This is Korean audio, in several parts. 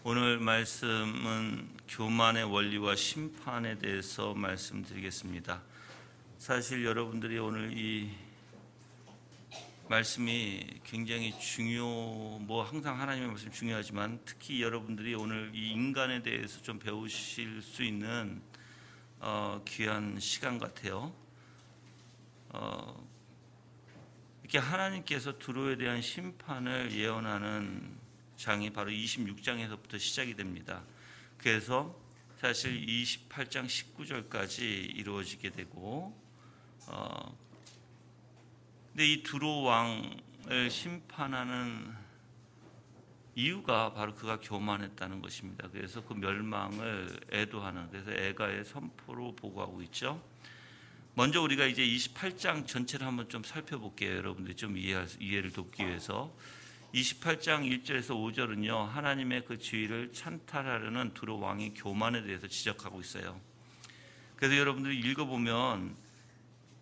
오늘 말씀은 교만의 원리와 심판에 대해서 말씀드리겠습니다. 사실 여러분들이 오늘 이 말씀이 굉장히 항상 하나님의 말씀 중요하지만 특히 여러분들이 오늘 이 인간에 대해서 좀 배우실 수 있는 귀한 시간 같아요. 이렇게 하나님께서 두로에 대한 심판을 예언하는 장이 바로 26장에서부터 시작이 됩니다. 그래서 사실 28장 19절까지 이루어지게 되고 근데 이 두로 왕을 심판하는 이유가 바로 그가 교만했다는 것입니다. 그래서 그 멸망을 애도하는, 그래서 애가의 선포로 보고하고 있죠. 먼저 우리가 이제 28장 전체를 한번 좀 살펴볼게요. 여러분들 좀 이해를 돕기 위해서. 28장 1절에서 5절은요, 하나님의 그 지위를 찬탈하려는 두로 왕의 교만에 대해서 지적하고 있어요. 그래서 여러분들이 읽어보면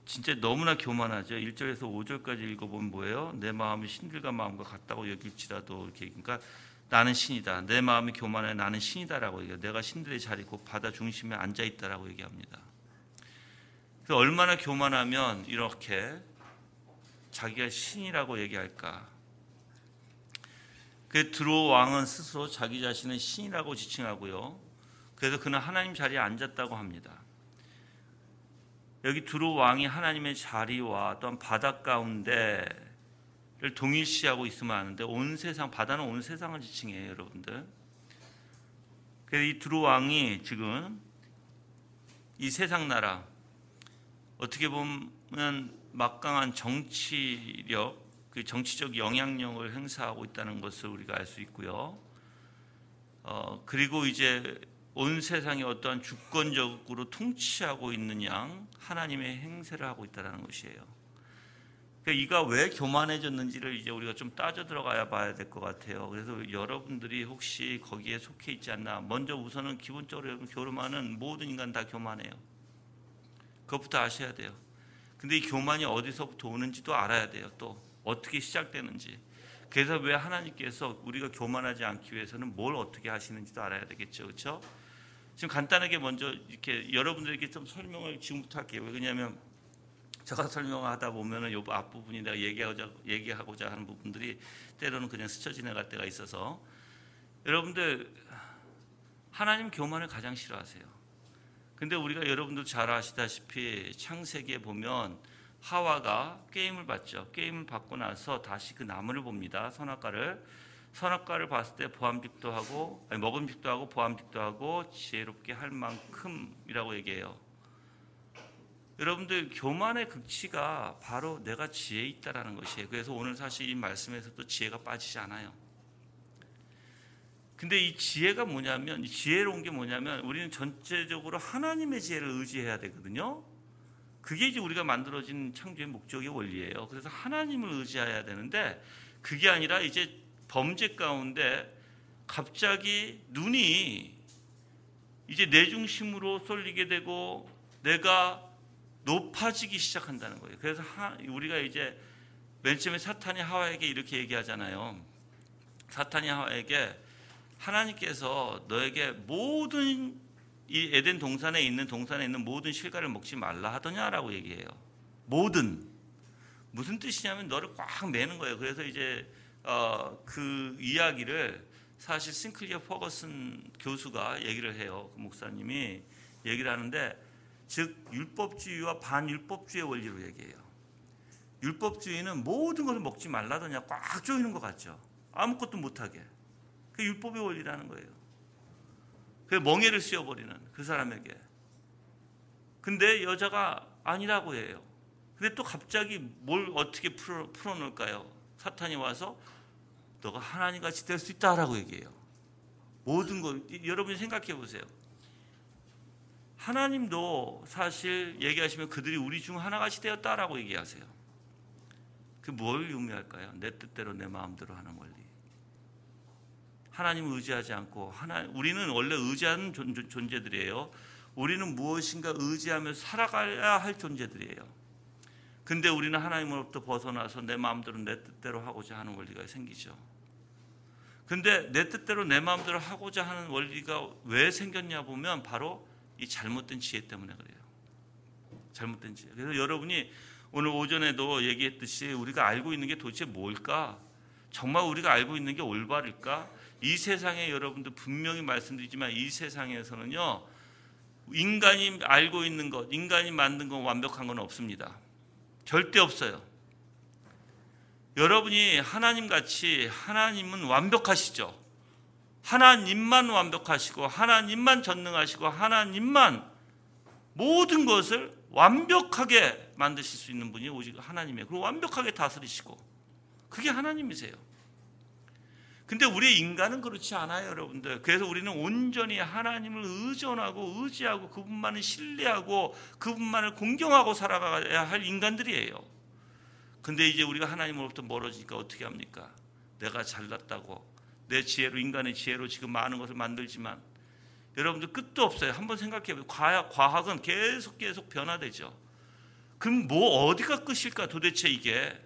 진짜 너무나 교만하죠. 1절에서 5절까지 읽어보면 뭐예요? 내 마음이 신들과 마음과 같다고 여길지라도, 이렇게, 그러니까 나는 신이다. 내 마음이 교만해 나는 신이다라고 얘기해요. 내가 신들의 자리 곧 바다 중심에 앉아 있다라고 얘기합니다. 그래서 얼마나 교만하면 이렇게 자기가 신이라고 얘기할까? 그 두로 왕은 스스로 자기 자신을 신이라고 지칭하고요. 그래서 그는 하나님 자리에 앉았다고 합니다. 여기 두로 왕이 하나님의 자리와 또한 바다 가운데를 동일시하고 있으면 하는데 온 세상, 바다는 온 세상을 지칭해요, 여러분들. 그래서 이 두로 왕이 지금 이 세상 나라, 어떻게 보면 막강한 정치력, 그 정치적 영향력을 행사하고 있다는 것을 우리가 알 수 있고요. 그리고 이제 온 세상이 어떠한 주권적으로 통치하고 있는 양 하나님의 행세를 하고 있다는 것이에요. 그러니까 이가 왜 교만해졌는지를 이제 우리가 좀 따져 들어가야 봐야 될 것 같아요. 그래서 여러분들이 혹시 거기에 속해 있지 않나? 먼저 우선은 기본적으로 여러분, 교만은 모든 인간 다 교만해요. 그것부터 아셔야 돼요. 근데 이 교만이 어디서부터 오는지도 알아야 돼요. 또 어떻게 시작되는지. 그래서 왜 하나님께서 우리가 교만하지 않기 위해서는 뭘 어떻게 하시는지도 알아야 되겠죠. 그렇죠? 지금 간단하게 먼저 이렇게 여러분들에게 좀 설명을 지금부터 할게요. 왜냐하면 제가 설명하다 보면은 요 앞부분이 내가 얘기하고자 하는 부분들이 때로는 그냥 스쳐 지나갈 때가 있어서, 여러분들 하나님 교만을 가장 싫어하세요. 근데 우리가 여러분들 잘 아시다시피 창세기에 보면 하와가 게임을 받죠. 게임을 받고 나서 다시 그 나무를 봅니다. 선악과를 봤을 때 보암직도 하고, 먹음직도 하고 보암직도 하고 지혜롭게 할 만큼이라고 얘기해요. 여러분들 교만의 극치가 바로 내가 지혜 있다라는 것이에요. 그래서 오늘 사실 이 말씀에서도 지혜가 빠지지 않아요. 근데 이 지혜가 뭐냐면, 이 지혜로운 게 뭐냐면 우리는 전체적으로 하나님의 지혜를 의지해야 되거든요. 그게 이제 우리가 만들어진 창조의 목적의 원리예요. 그래서 하나님을 의지해야 되는데 그게 아니라 이제 범죄 가운데 갑자기 눈이 이제 내 중심으로 쏠리게 되고 내가 높아지기 시작한다는 거예요. 그래서 우리가 이제 맨 처음에 사탄이 하와에게 이렇게 얘기하잖아요. 사탄이 하와에게 하나님께서 너에게 모든 이 에덴 동산에 있는 모든 실과를 먹지 말라 하더냐라고 얘기해요. 모든. 무슨 뜻이냐면 너를 꽉 매는 거예요. 그래서 이제 그 이야기를 사실 싱클리어 퍼거슨 교수가 얘기를 해요. 그 목사님이 얘기를 하는데, 즉 율법주의와 반율법주의 원리로 얘기해요. 율법주의는 모든 것을 먹지 말라더냐 꽉 조이는 것 같죠. 아무것도 못하게. 그 율법의 원리라는 거예요. 그 멍에를 씌워버리는 그 사람에게. 근데 여자가 아니라고 해요. 근데 또 갑자기 뭘 어떻게 풀어놓을까요? 사탄이 와서 너가 하나님같이 될 수 있다라고 얘기해요. 모든 걸 여러분이 생각해 보세요. 하나님도 사실 얘기하시면 그들이 우리 중 하나같이 되었다라고 얘기하세요. 그 뭘 의미할까요? 내 뜻대로 내 마음대로 하는 원리. 하나님을 의지하지 않고, 우리는 원래 의지하는 존재들이에요. 우리는 무엇인가 의지하며 살아가야 할 존재들이에요. 근데 우리는 하나님으로부터 벗어나서 내 마음대로 내 뜻대로 하고자 하는 원리가 생기죠. 근데 내 뜻대로 내 마음대로 하고자 하는 원리가 왜 생겼냐 보면 바로 이 잘못된 지혜 때문에 그래요. 잘못된 지혜. 그래서 여러분이 오늘 오전에도 얘기했듯이 우리가 알고 있는 게 도대체 뭘까? 정말 우리가 알고 있는 게 올바를까? 이 세상에 여러분들 분명히 말씀드리지만 이 세상에서는요, 인간이 알고 있는 것, 인간이 만든 건 완벽한 건 없습니다. 절대 없어요. 여러분이 하나님같이, 하나님은 완벽하시죠. 하나님만 완벽하시고 하나님만 전능하시고 하나님만 모든 것을 완벽하게 만드실 수 있는 분이 오직 하나님이에요. 그리고 완벽하게 다스리시고 그게 하나님이세요. 근데 우리 인간은 그렇지 않아요, 여러분들. 그래서 우리는 온전히 하나님을 의존하고 의지하고 그분만을 신뢰하고 그분만을 공경하고 살아가야 할 인간들이에요. 근데 이제 우리가 하나님으로부터 멀어지니까 어떻게 합니까? 내가 잘났다고 내 지혜로, 인간의 지혜로 지금 많은 것을 만들지만 여러분들 끝도 없어요. 한번 생각해보세요. 과학은 계속 변화되죠. 그럼 뭐 어디가 끝일까 도대체 이게?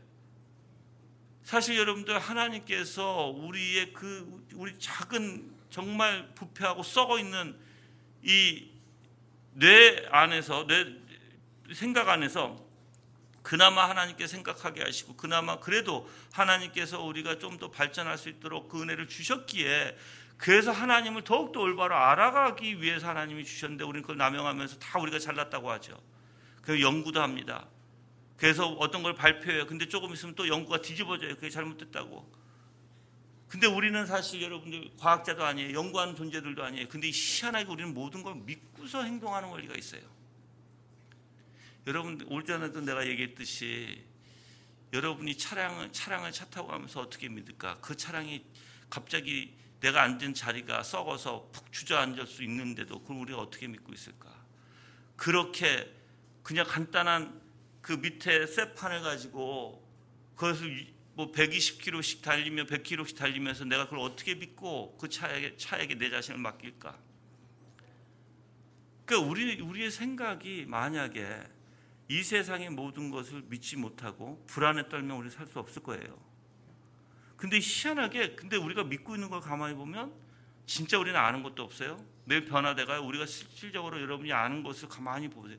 사실 여러분들 하나님께서 우리의 우리 작은 정말 부패하고 썩어 있는 이 뇌 안에서, 뇌 생각 안에서 그나마 하나님께 생각하게 하시고 그나마 그래도 하나님께서 우리가 좀 더 발전할 수 있도록 그 은혜를 주셨기에, 그래서 하나님을 더욱더 올바로 알아가기 위해서 하나님이 주셨는데 우리는 그걸 남용하면서 다 우리가 잘났다고 하죠. 그래서 연구도 합니다. 그래서 어떤 걸 발표해요. 근데 조금 있으면 또 연구가 뒤집어져요. 그게 잘못됐다고. 근데 우리는 사실 여러분들 과학자도 아니에요. 연구하는 존재들도 아니에요. 근데 희한하게 우리는 모든 걸 믿고서 행동하는 원리가 있어요. 여러분 오전에도 내가 얘기했듯이 여러분이 차량을 차 타고 가면서 어떻게 믿을까? 그 차량이 갑자기 내가 앉은 자리가 썩어서 푹 주저앉을 수 있는데도 그걸 우리가 어떻게 믿고 있을까? 그렇게 그냥 간단한 그 밑에 쇠판을 가지고 그것을 뭐 120km씩 달리며 100km씩 달리면서 내가 그걸 어떻게 믿고 그 차에게 내 자신을 맡길까? 그러니까 우리의 생각이 만약에 이 세상의 모든 것을 믿지 못하고 불안에 떨면 우리 살 수 없을 거예요. 근데 희한하게 우리가 믿고 있는 걸 가만히 보면 진짜 우리는 아는 것도 없어요. 매일 변화돼가요. 우리가 실질적으로 여러분이 아는 것을 가만히 보세요.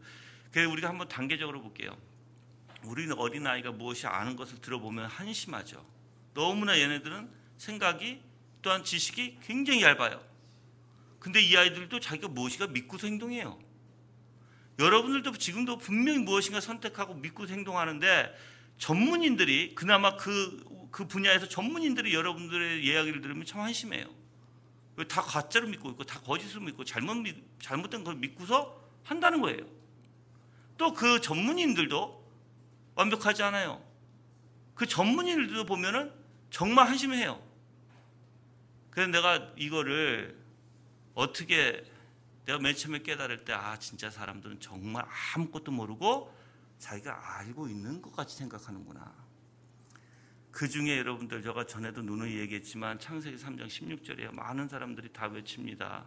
그래서 우리가 한번 단계적으로 볼게요. 우리는 어린아이가 무엇이 아는 것을 들어보면 한심하죠. 너무나 얘네들은 생각이 또한 지식이 굉장히 얇아요. 근데 이 아이들도 자기가 무엇인가 믿고서 행동해요. 여러분들도 지금도 분명히 무엇인가 선택하고 믿고 행동하는데 전문인들이 그나마 그 분야에서 전문인들이 여러분들의 이야기를 들으면 참 한심해요. 다 가짜로 믿고 있고 다 거짓으로 믿고 잘못된 걸 믿고서 한다는 거예요. 또 그 전문인들도 완벽하지 않아요. 그 전문인들도 보면은 정말 한심해요. 그래서 내가 이거를 어떻게 내가 맨 처음에 깨달을 때 진짜 사람들은 정말 아무것도 모르고 자기가 알고 있는 것 같이 생각하는구나. 그 중에 여러분들 제가 전에도 누누이 얘기했지만 창세기 3장 16절에 많은 사람들이 다 외칩니다.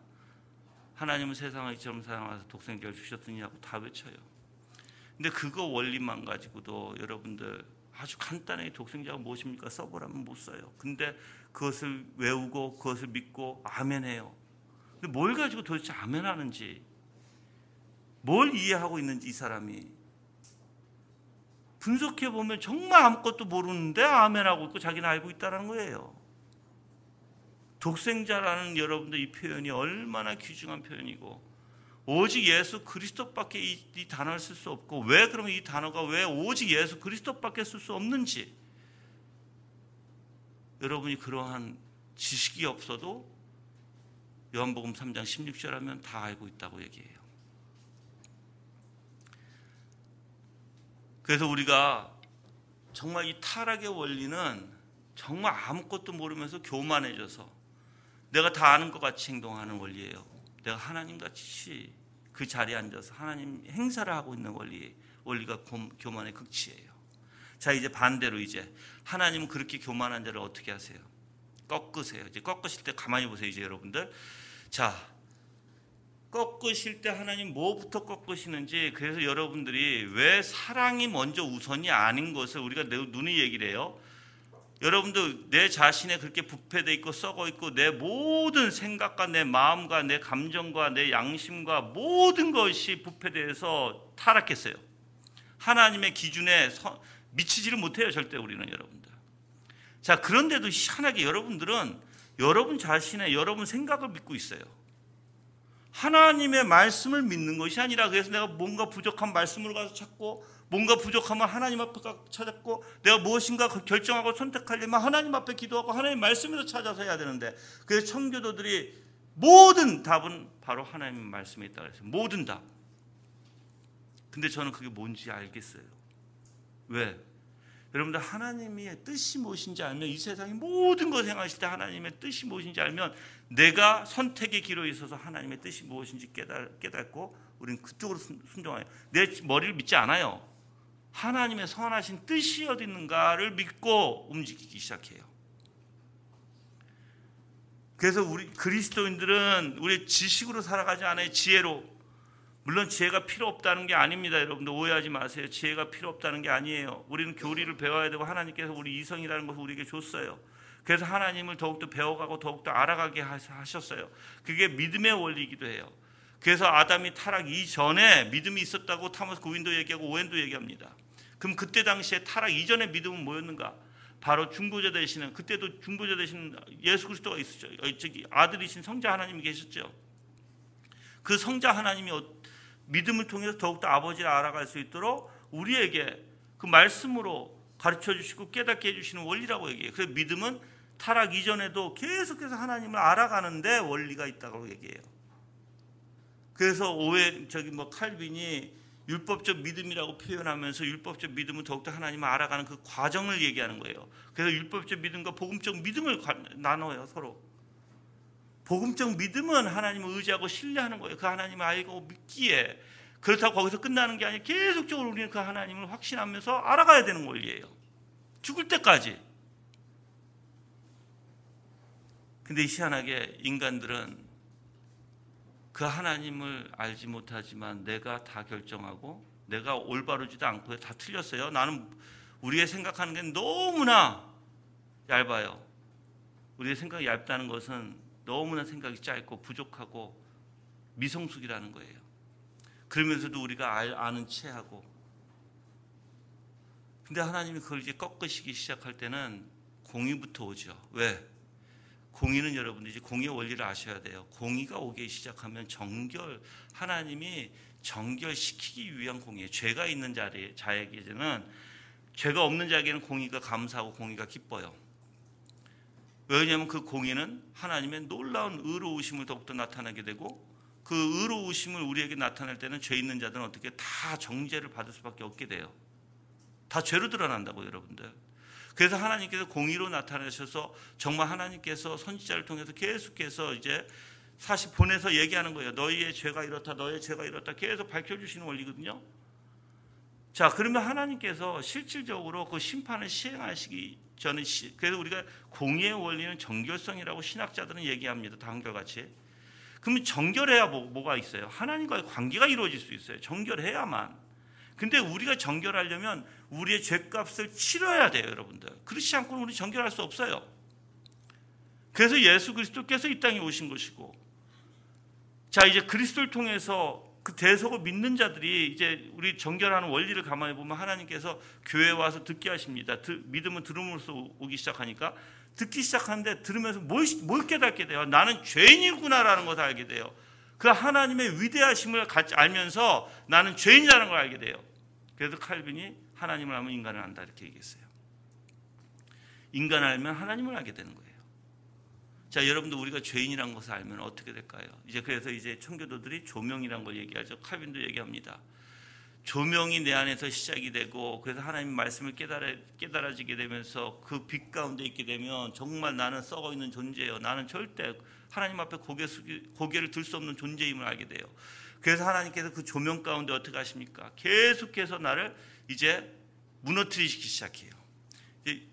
하나님은 세상을 이처럼 사랑하셔서 독생자를 주셨으니 하고 다 외쳐요. 근데 그거 원리만 가지고도 여러분들 아주 간단하게 독생자가 무엇입니까? 써보라면 못 써요. 근데 그것을 외우고 그것을 믿고 아멘해요. 근데 뭘 가지고 도대체 아멘하는지, 뭘 이해하고 있는지 이 사람이 분석해 보면 정말 아무것도 모르는데 아멘하고 있고 자기는 알고 있다는 거예요. 독생자라는 여러분들 이 표현이 얼마나 귀중한 표현이고 오직 예수 그리스도밖에 이 단어를 쓸 수 없고 왜 그러면 이 단어가 왜 오직 예수 그리스도밖에 쓸 수 없는지 여러분이 그러한 지식이 없어도 요한복음 3장 16절 하면 다 알고 있다고 얘기해요. 그래서 우리가 정말 이 타락의 원리는 정말 아무것도 모르면서 교만해져서 내가 다 아는 것 같이 행동하는 원리예요. 내가 하나님같이 그 자리에 앉아서 하나님 행사를 하고 있는 원리가 교만의 극치예요. 자, 이제 반대로 이제 하나님은 그렇게 교만한 자를 어떻게 하세요? 꺾으세요. 이제 꺾으실 때 가만히 보세요. 이제 여러분들, 자, 꺾으실 때 하나님 뭐부터 꺾으시는지, 그래서 여러분들이 왜 사랑이 먼저 우선이 아닌 것을 우리가 누누이 얘기를 해요. 여러분도 내 자신에 그렇게 부패되어 있고 썩어 있고 내 모든 생각과 내 마음과 내 감정과 내 양심과 모든 것이 부패되어서 타락했어요. 하나님의 기준에 미치지를 못해요. 절대 우리는 여러분들. 자, 그런데도 희한하게 여러분들은 여러분 자신의 여러분 생각을 믿고 있어요. 하나님의 말씀을 믿는 것이 아니라 그래서 내가 뭔가 부족한 말씀으로 가서 찾고 뭔가 부족하면 하나님 앞에 찾았고 내가 무엇인가 결정하고 선택하려면 하나님 앞에 기도하고 하나님 말씀에서 찾아서 해야 되는데 그래서 청교도들이 모든 답은 바로 하나님의 말씀에 있다고 했어요. 모든 답. 근데 저는 그게 뭔지 알겠어요. 왜? 여러분들 하나님의 뜻이 무엇인지 알면 이 세상의 모든 것을 행하실 때 하나님의 뜻이 무엇인지 알면 내가 선택의 기로에 있어서 하나님의 뜻이 무엇인지 깨닫고 우리는 그쪽으로 순종해요. 내 머리를 믿지 않아요. 하나님의 선하신 뜻이 어디 있는가를 믿고 움직이기 시작해요. 그래서 우리 그리스도인들은 우리 지식으로 살아가지 않아요. 지혜로. 물론 지혜가 필요 없다는 게 아닙니다. 여러분들 오해하지 마세요. 지혜가 필요 없다는 게 아니에요. 우리는 교리를 배워야 되고 하나님께서 우리 이성이라는 것을 우리에게 줬어요. 그래서 하나님을 더욱더 배워가고 더욱더 알아가게 하셨어요. 그게 믿음의 원리이기도 해요. 그래서 아담이 타락 이전에 믿음이 있었다고 타모스 구윈도 얘기하고 오웬도 얘기합니다. 그럼 그때 당시에 타락 이전의 믿음은 뭐였는가? 바로 중보자 되시는, 그때도 중보자 되시는 예수 그리스도가 있었죠. 아들이신 성자 하나님이 계셨죠. 그 성자 하나님이 믿음을 통해서 더욱더 아버지를 알아갈 수 있도록 우리에게 그 말씀으로 가르쳐 주시고 깨닫게 해주시는 원리라고 얘기해요. 그래서 믿음은 타락 이전에도 계속해서 하나님을 알아가는데 원리가 있다고 얘기해요. 그래서 칼빈이 율법적 믿음이라고 표현하면서 율법적 믿음은 더욱더 하나님을 알아가는 그 과정을 얘기하는 거예요. 그래서 율법적 믿음과 복음적 믿음을 나눠요. 서로. 복음적 믿음은 하나님을 의지하고 신뢰하는 거예요. 그 하나님을 알고 믿기에. 그렇다고 거기서 끝나는 게 아니라 계속적으로 우리는 그 하나님을 확신하면서 알아가야 되는 원리예요. 죽을 때까지. 근데 희한하게 인간들은 그 하나님을 알지 못하지만 내가 다 결정하고 내가 올바르지도 않고 다 틀렸어요. 나는 우리의 생각하는 게 너무나 얇아요. 우리의 생각이 얇다는 것은 너무나 생각이 짧고 부족하고 미성숙이라는 거예요. 그러면서도 우리가 아는 체하고. 근데 하나님이 그걸 이제 꺾으시기 시작할 때는 공의부터 오죠. 왜? 공의는 여러분들이 이제 공의의 원리를 아셔야 돼요. 공의가 오기 시작하면 하나님이 정결시키기 위한 공의예요. 죄가 있는 자에게는, 죄가 없는 자에게는 공의가 감사하고 공의가 기뻐요. 왜냐하면 그 공의는 하나님의 놀라운 의로우심을 더욱더 나타나게 되고 그 의로우심을 우리에게 나타낼 때는 죄 있는 자들은 어떻게 다 정죄를 받을 수밖에 없게 돼요. 다 죄로 드러난다고 여러분들. 그래서 하나님께서 공의로 나타나셔서 정말 하나님께서 선지자를 통해서 계속해서 이제 사실 보내서 얘기하는 거예요. 너희의 죄가 이렇다, 너희의 죄가 이렇다 계속 밝혀주시는 원리거든요. 자, 그러면 하나님께서 실질적으로 그 심판을 시행하시기 전에 그래서 우리가 공의의 원리는 정결성이라고 신학자들은 얘기합니다. 다 한결같이. 그러면 정결해야 뭐가 있어요? 하나님과의 관계가 이루어질 수 있어요. 정결해야만. 근데 우리가 정결하려면 우리의 죄값을 치러야 돼요, 여러분들. 그렇지 않고는 우리 정결할 수 없어요. 그래서 예수 그리스도께서 이 땅에 오신 것이고, 자, 이제 그리스도를 통해서 그 대속을 믿는 자들이 이제 우리 정결하는 원리를 가만히 보면 하나님께서 교회에 와서 듣게 하십니다. 믿음은 들음으로써 오기 시작하니까 듣기 시작하는데 들으면서 뭘 깨닫게 돼요? 나는 죄인이구나라는 것을 알게 돼요. 그 하나님의 위대하심을 알면서 나는 죄인이라는 걸 알게 돼요. 그래서 칼빈이 하나님을 알면 인간을 안다 이렇게 얘기했어요. 인간을 알면 하나님을 알게 되는 거예요. 자, 여러분도 우리가 죄인이라는 것을 알면 어떻게 될까요? 그래서 이제 청교도들이 조명이라는 걸 얘기하죠. 칼빈도 얘기합니다. 조명이 내 안에서 시작이 되고 그래서 하나님 말씀을 깨달아지게 되면서 그 빛 가운데 있게 되면 정말 나는 썩어 있는 존재예요. 나는 절대 하나님 앞에 고개를 들 수 없는 존재임을 알게 돼요. 그래서 하나님께서 그 조명 가운데 어떻게 하십니까? 계속해서 나를 이제 무너뜨리시기 시작해요.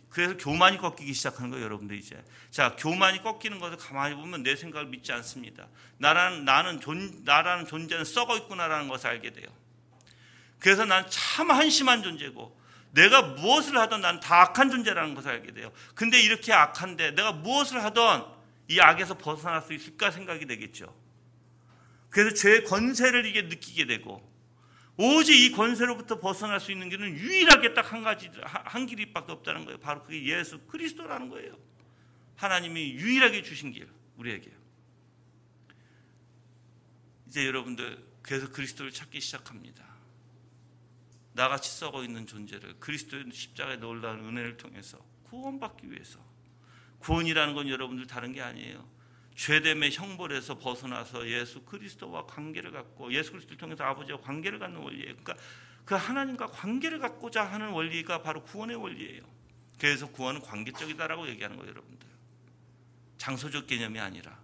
그래서 교만이 꺾이기 시작하는 거예요, 여러분들 이제. 자, 교만이 꺾이는 것을 가만히 보면 내 생각을 믿지 않습니다. 나라는 존재는 썩어 있구나라는 것을 알게 돼요. 그래서 난 참 한심한 존재고 내가 무엇을 하든 난 다 악한 존재라는 것을 알게 돼요. 근데 이렇게 악한데 내가 무엇을 하든 이 악에서 벗어날 수 있을까 생각이 되겠죠. 그래서 죄의 권세를 이게 느끼게 되고, 오직 이 권세로부터 벗어날 수 있는 길은 유일하게 딱 한 길밖에 없다는 거예요. 바로 그게 예수 그리스도라는 거예요. 하나님이 유일하게 주신 길, 우리에게. 이제 여러분들 그래서 그리스도를 찾기 시작합니다. 나같이 썩어 있는 존재를 그리스도의 십자가에 놀라운 은혜를 통해서 구원받기 위해서. 구원이라는 건 여러분들 다른 게 아니에요. 죄됨의 형벌에서 벗어나서 예수 그리스도와 관계를 갖고 예수 그리스도를 통해서 아버지와 관계를 갖는 원리예요. 그러니까 그 하나님과 관계를 갖고자 하는 원리가 바로 구원의 원리예요. 그래서 구원은 관계적이다라고 얘기하는 거예요, 여러분들. 장소적 개념이 아니라.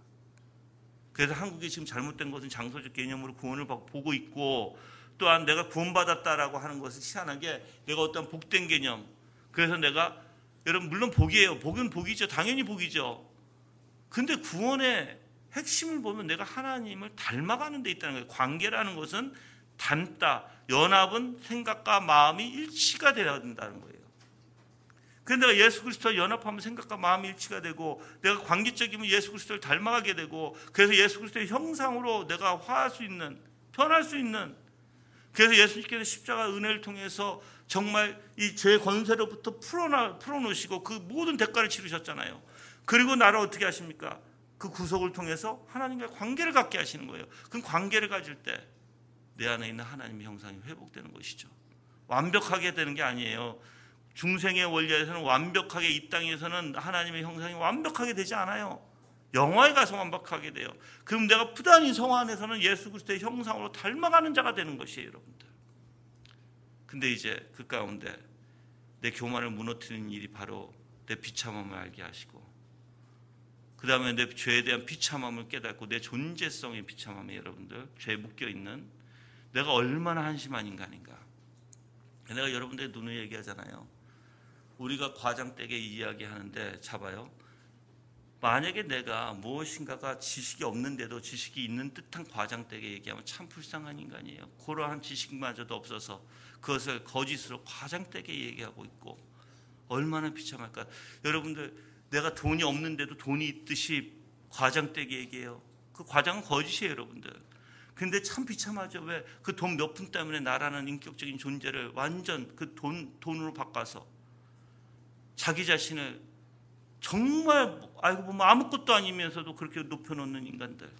그래서 한국이 지금 잘못된 것은 장소적 개념으로 구원을 보고 있고, 또한 내가 구원받았다라고 하는 것은 희한하게 내가 어떤 복된 개념. 그래서 내가, 여러분 물론 복이에요. 복은 복이죠. 당연히 복이죠. 근데 구원의 핵심을 보면 내가 하나님을 닮아가는 데 있다는 거예요. 관계라는 것은 닮다. 연합은 생각과 마음이 일치가 되어야 된다는 거예요. 그런데 내가 예수 그리스도와 연합하면 생각과 마음이 일치가 되고, 내가 관계적이면 예수 그리스도를 닮아가게 되고, 그래서 예수 그리스도의 형상으로 내가 화할 수 있는, 변할 수 있는, 그래서 예수님께서 십자가 은혜를 통해서 정말 이 죄의 권세로부터 풀어놓으시고 그 모든 대가를 치르셨잖아요. 그리고 나를 어떻게 하십니까? 그 구속을 통해서 하나님과 관계를 갖게 하시는 거예요. 그럼 관계를 가질 때 내 안에 있는 하나님의 형상이 회복되는 것이죠. 완벽하게 되는 게 아니에요. 중생의 원리에서는 완벽하게, 이 땅에서는 하나님의 형상이 완벽하게 되지 않아요. 영화에 가서 완벽하게 돼요. 그럼 내가 부단히 성 안에서는 예수 그리스도의 형상으로 닮아가는 자가 되는 것이에요, 여러분들. 근데 이제 그 가운데 내 교만을 무너뜨리는 일이 바로 내 비참함을 알게 하시고, 그 다음에 내 죄에 대한 비참함을 깨닫고, 내 존재성의 비참함에 여러분들, 죄에 묶여있는 내가 얼마나 한심한 인간인가. 내가 여러분들의 눈을 얘기하잖아요. 우리가 과장되게 이야기하는데 잡아요. 만약에 내가 무엇인가가 지식이 없는데도 지식이 있는 듯한 과장되게 얘기하면 참 불쌍한 인간이에요. 그러한 지식마저도 없어서 그것을 거짓으로 과장되게 얘기하고 있고, 얼마나 비참할까. 여러분들, 내가 돈이 없는데도 돈이 있듯이 과장되게 얘기해요. 그 과장은 거짓이에요, 여러분들. 근데 참 비참하죠. 왜? 그 돈 몇 푼 때문에 나라는 인격적인 존재를 완전 그 돈으로 바꿔서 자기 자신을 정말 알고 보면 아무것도 아니면서도 그렇게 높여놓는 인간들.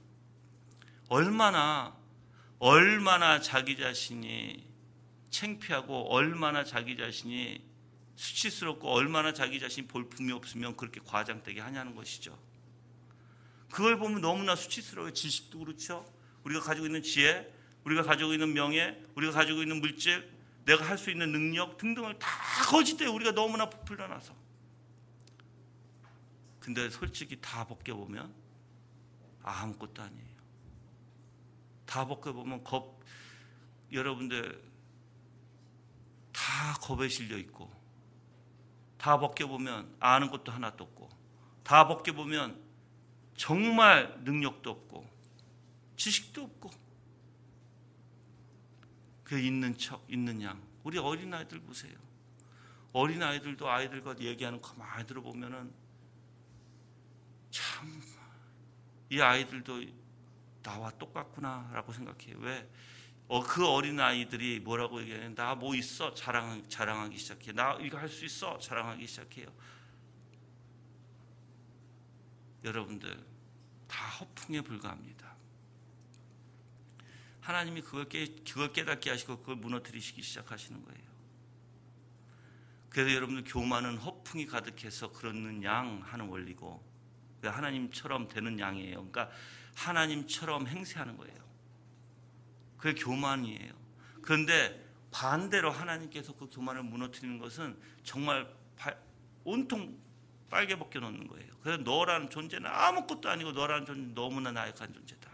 얼마나 자기 자신이 창피하고, 얼마나 자기 자신이 수치스럽고, 얼마나 자기 자신이 볼품이 없으면 그렇게 과장되게 하냐는 것이죠. 그걸 보면 너무나 수치스러워요. 지식도 그렇죠. 우리가 가지고 있는 지혜, 우리가 가지고 있는 명예, 우리가 가지고 있는 물질, 내가 할 수 있는 능력 등등을 다 거짓돼요. 우리가 너무나 부풀려 놔서. 근데 솔직히 다 벗겨보면 아무것도 아니에요. 다 벗겨보면 여러분들 다 겁에 실려 있고, 다 벗겨보면 아는 것도 하나도 없고, 다 벗겨보면 정말 능력도 없고 지식도 없고, 그 있는 척 있는 양. 우리 어린아이들 보세요. 어린아이들도 아이들과 얘기하는 거 많이 들어보면은 참 이 아이들도 나와 똑같구나 라고 생각해요. 왜? 그 어린아이들이 뭐라고 얘기하냐면, 나 뭐 있어? 자랑하기 시작해요. 나 이거 할 수 있어? 자랑하기 시작해요. 여러분들 다 허풍에 불과합니다. 하나님이 그걸 깨닫게 하시고 그걸 무너뜨리시기 시작하시는 거예요. 그래서 여러분들 교만은 허풍이 가득해서 그러는 양 하는 원리고, 하나님처럼 되는 양이에요. 그러니까 하나님처럼 행세하는 거예요. 그게 교만이에요. 그런데 반대로 하나님께서 그 교만을 무너뜨리는 것은 정말 온통 빨개 벗겨 놓는 거예요. 그래서 너라는 존재는 아무것도 아니고, 너라는 존재는 너무나 나약한 존재다.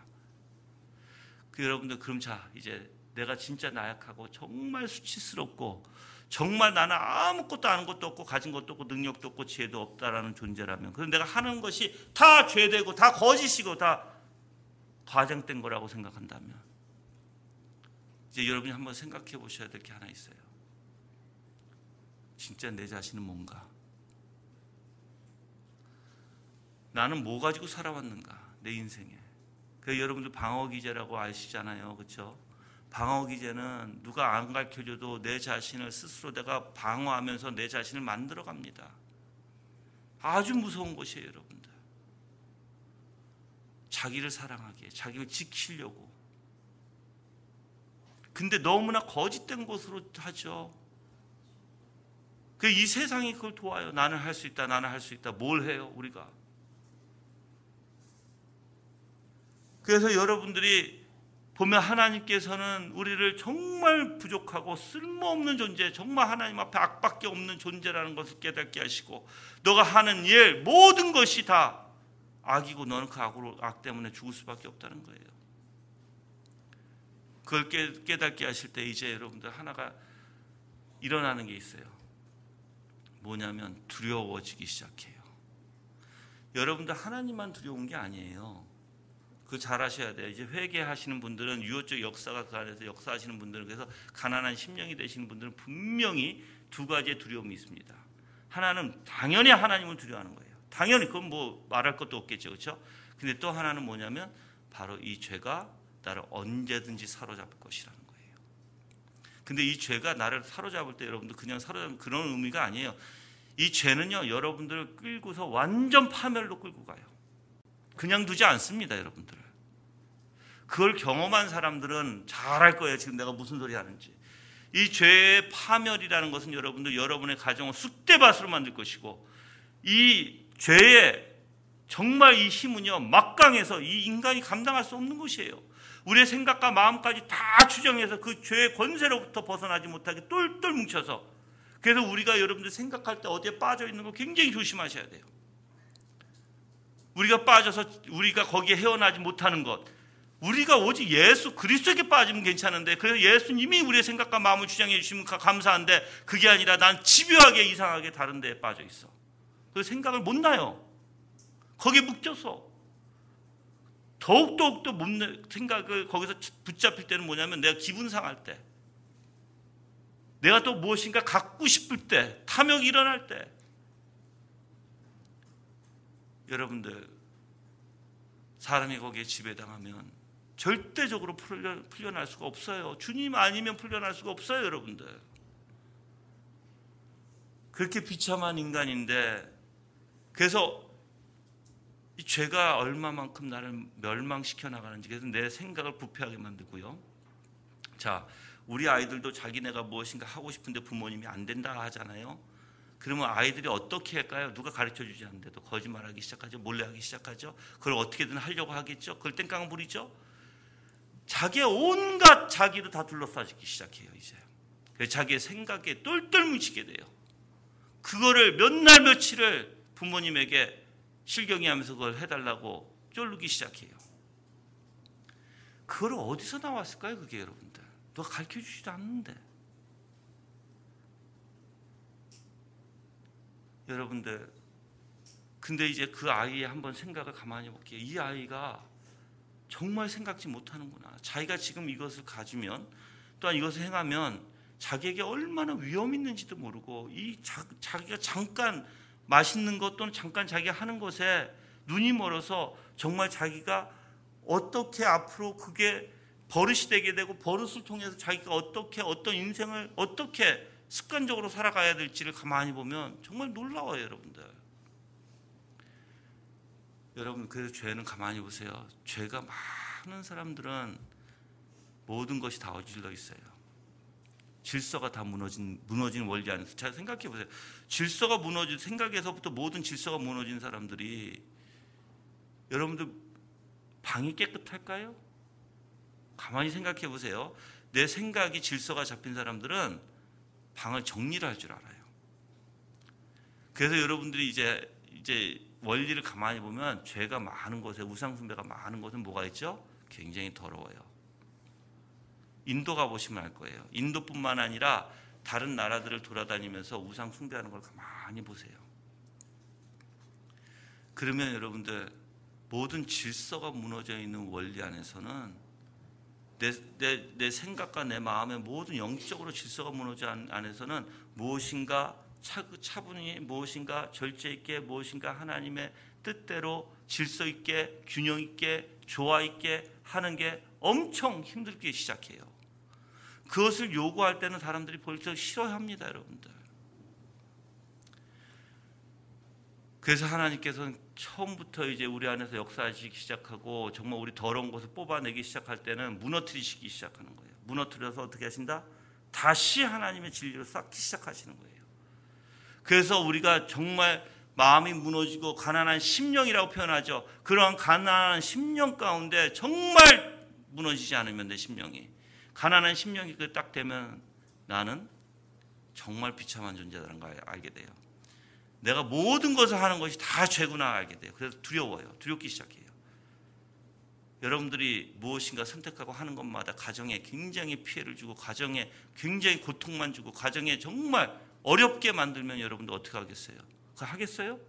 여러분들, 그럼 자, 이제 내가 진짜 나약하고 정말 수치스럽고, 정말 나는 아무것도 아는 것도 없고 가진 것도 없고 능력도 없고 지혜도 없다라는 존재라면, 그럼 내가 하는 것이 다 죄되고 다 거짓이고 다 과장된 거라고 생각한다면, 이제 여러분이 한번 생각해 보셔야 될 게 하나 있어요. 진짜 내 자신은 뭔가? 나는 뭐 가지고 살아왔는가? 내 인생에. 그 여러분들 방어기제라고 아시잖아요, 그렇죠? 방어기제는 누가 안 가르쳐줘도 내 자신을 스스로 내가 방어하면서 내 자신을 만들어갑니다. 아주 무서운 것이에요, 여러분들. 자기를 사랑하기에, 자기를 지키려고. 근데 너무나 거짓된 것으로 하죠. 이 세상이 그걸 도와요. 나는 할 수 있다, 나는 할 수 있다. 뭘 해요, 우리가? 그래서 여러분들이 보면 하나님께서는 우리를 정말 부족하고 쓸모없는 존재, 정말 하나님 앞에 악밖에 없는 존재라는 것을 깨닫게 하시고, 너가 하는 일 모든 것이 다 악이고 너는 그 악 때문에 죽을 수밖에 없다는 거예요. 그걸 깨닫게 하실 때 이제 여러분들 하나가 일어나는 게 있어요. 뭐냐면 두려워지기 시작해요. 여러분들 하나님만 두려운 게 아니에요. 그거 잘 아셔야 돼요. 이제 회개하시는 분들은 유효적 역사가 그 안에서 역사하시는 분들은, 그래서 가난한 심령이 되시는 분들은 분명히 두 가지의 두려움이 있습니다. 하나는 당연히 하나님을 두려워하는 거예요. 당연히 그건 뭐 말할 것도 없겠죠, 그렇죠? 근데 또 하나는 뭐냐면 바로 이 죄가 나를 언제든지 사로잡을 것이라는 거예요. 근데 이 죄가 나를 사로잡을 때 여러분들 그냥 사로잡는 그런 의미가 아니에요. 이 죄는요, 여러분들을 끌고서 완전 파멸로 끌고 가요. 그냥 두지 않습니다, 여러분들. 그걸 경험한 사람들은 잘 알 거예요, 지금 내가 무슨 소리 하는지. 이 죄의 파멸이라는 것은 여러분들 여러분의 가정을 쑥대밭으로 만들 것이고, 이 죄의 정말 이 힘은요, 막강해서 이 인간이 감당할 수 없는 것이에요. 우리의 생각과 마음까지 다 추정해서 그 죄의 권세로부터 벗어나지 못하게 똘똘 뭉쳐서, 그래서 우리가 여러분들 생각할 때 어디에 빠져 있는 거 굉장히 조심하셔야 돼요. 우리가 빠져서 우리가 거기에 헤어나지 못하는 것, 우리가 오직 예수 그리스도에게 빠지면 괜찮은데, 그래서 예수님이 우리의 생각과 마음을 주장해 주시면 감사한데, 그게 아니라 난 집요하게 이상하게 다른 데에 빠져 있어. 그래서 생각을 못 나요. 거기에 묶여서 더욱더 생각을 거기서 붙잡힐 때는 뭐냐면, 내가 기분 상할 때, 내가 또 무엇인가 갖고 싶을 때, 탐욕이 일어날 때, 여러분들 사람이 거기에 지배당하면 절대적으로 풀려날 수가 없어요. 주님 아니면 풀려날 수가 없어요, 여러분들. 그렇게 비참한 인간인데, 그래서 이 죄가 얼마만큼 나를 멸망시켜 나가는지, 그래서 내 생각을 부패하게 만들고요. 자, 우리 아이들도 자기네가 무엇인가 하고 싶은데 부모님이 안 된다 하잖아요. 그러면 아이들이 어떻게 할까요? 누가 가르쳐주지 않는데도 거짓말하기 시작하죠. 몰래하기 시작하죠. 그걸 어떻게든 하려고 하겠죠. 그걸 땡깡 부리죠. 자기의 온갖 자기를 다 둘러싸기 시작해요, 이제. 그래서 자기의 생각에 똘똘 뭉치게 돼요. 그거를 몇 날 며칠을 부모님에게 실경이하면서 그걸 해달라고 쫄르기 시작해요. 그걸 어디서 나왔을까요, 그게 여러분들? 누가 가르쳐주지도 않는데. 여러분들, 근데 이제 그 아이의 한번 생각을 가만히 볼게요. 이 아이가 정말 생각지 못하는구나. 자기가 지금 이것을 가지면, 또한 이것을 행하면 자기에게 얼마나 위험이 있는지도 모르고, 자기가 잠깐 맛있는 것 또는 잠깐 자기가 하는 것에 눈이 멀어서 정말 자기가 어떻게 앞으로 그게 버릇이 되게 되고, 버릇을 통해서 자기가 어떻게 어떤 인생을 어떻게 습관적으로 살아가야 될지를 가만히 보면 정말 놀라워요, 여러분들. 여러분, 그래서 죄는 가만히 보세요. 죄가 많은 사람들은 모든 것이 다 어질러 있어요. 질서가 다 무너진 원리 안에서. 잘 생각해 보세요. 질서가 무너진, 생각에서부터 모든 질서가 무너진 사람들이, 여러분들 방이 깨끗할까요? 가만히 생각해 보세요. 내 생각이 질서가 잡힌 사람들은 방을 정리를 할 줄 알아요. 그래서 여러분들이 이제 원리를 가만히 보면, 죄가 많은 곳에, 우상숭배가 많은 곳은 뭐가 있죠? 굉장히 더러워요. 인도 가보시면 알 거예요. 인도뿐만 아니라 다른 나라들을 돌아다니면서 우상숭배하는 걸 가만히 보세요. 그러면 여러분들, 모든 질서가 무너져 있는 원리 안에서는 내 생각과 내 마음의 모든 영적으로 질서가 무너진 안에서는 무엇인가 차분히 무엇인가 절제 있게 무엇인가 하나님의 뜻대로 질서 있게 균형 있게 조화 있게 하는 게 엄청 힘들기 시작해요. 그것을 요구할 때는 사람들이 벌써 싫어합니다, 여러분들. 그래서 하나님께서는 처음부터 이제 우리 안에서 역사하시기 시작하고 정말 우리 더러운 것을 뽑아내기 시작할 때는 무너뜨리시기 시작하는 거예요. 무너뜨려서 어떻게 하신다? 다시 하나님의 진리로 쌓기 시작하시는 거예요. 그래서 우리가 정말 마음이 무너지고 가난한 심령이라고 표현하죠. 그러한 가난한 심령 가운데 정말 무너지지 않으면 내 심령이 가난한 심령이 딱 되면 나는 정말 비참한 존재라는 걸 알게 돼요. 내가 모든 것을 하는 것이 다 죄구나 알게 돼요. 그래서 두려워요. 두렵기 시작해요. 여러분들이 무엇인가 선택하고 하는 것마다 가정에 굉장히 피해를 주고 가정에 굉장히 고통만 주고 가정에 정말 어렵게 만들면 여러분들 어떻게 하겠어요? 그거 하겠어요?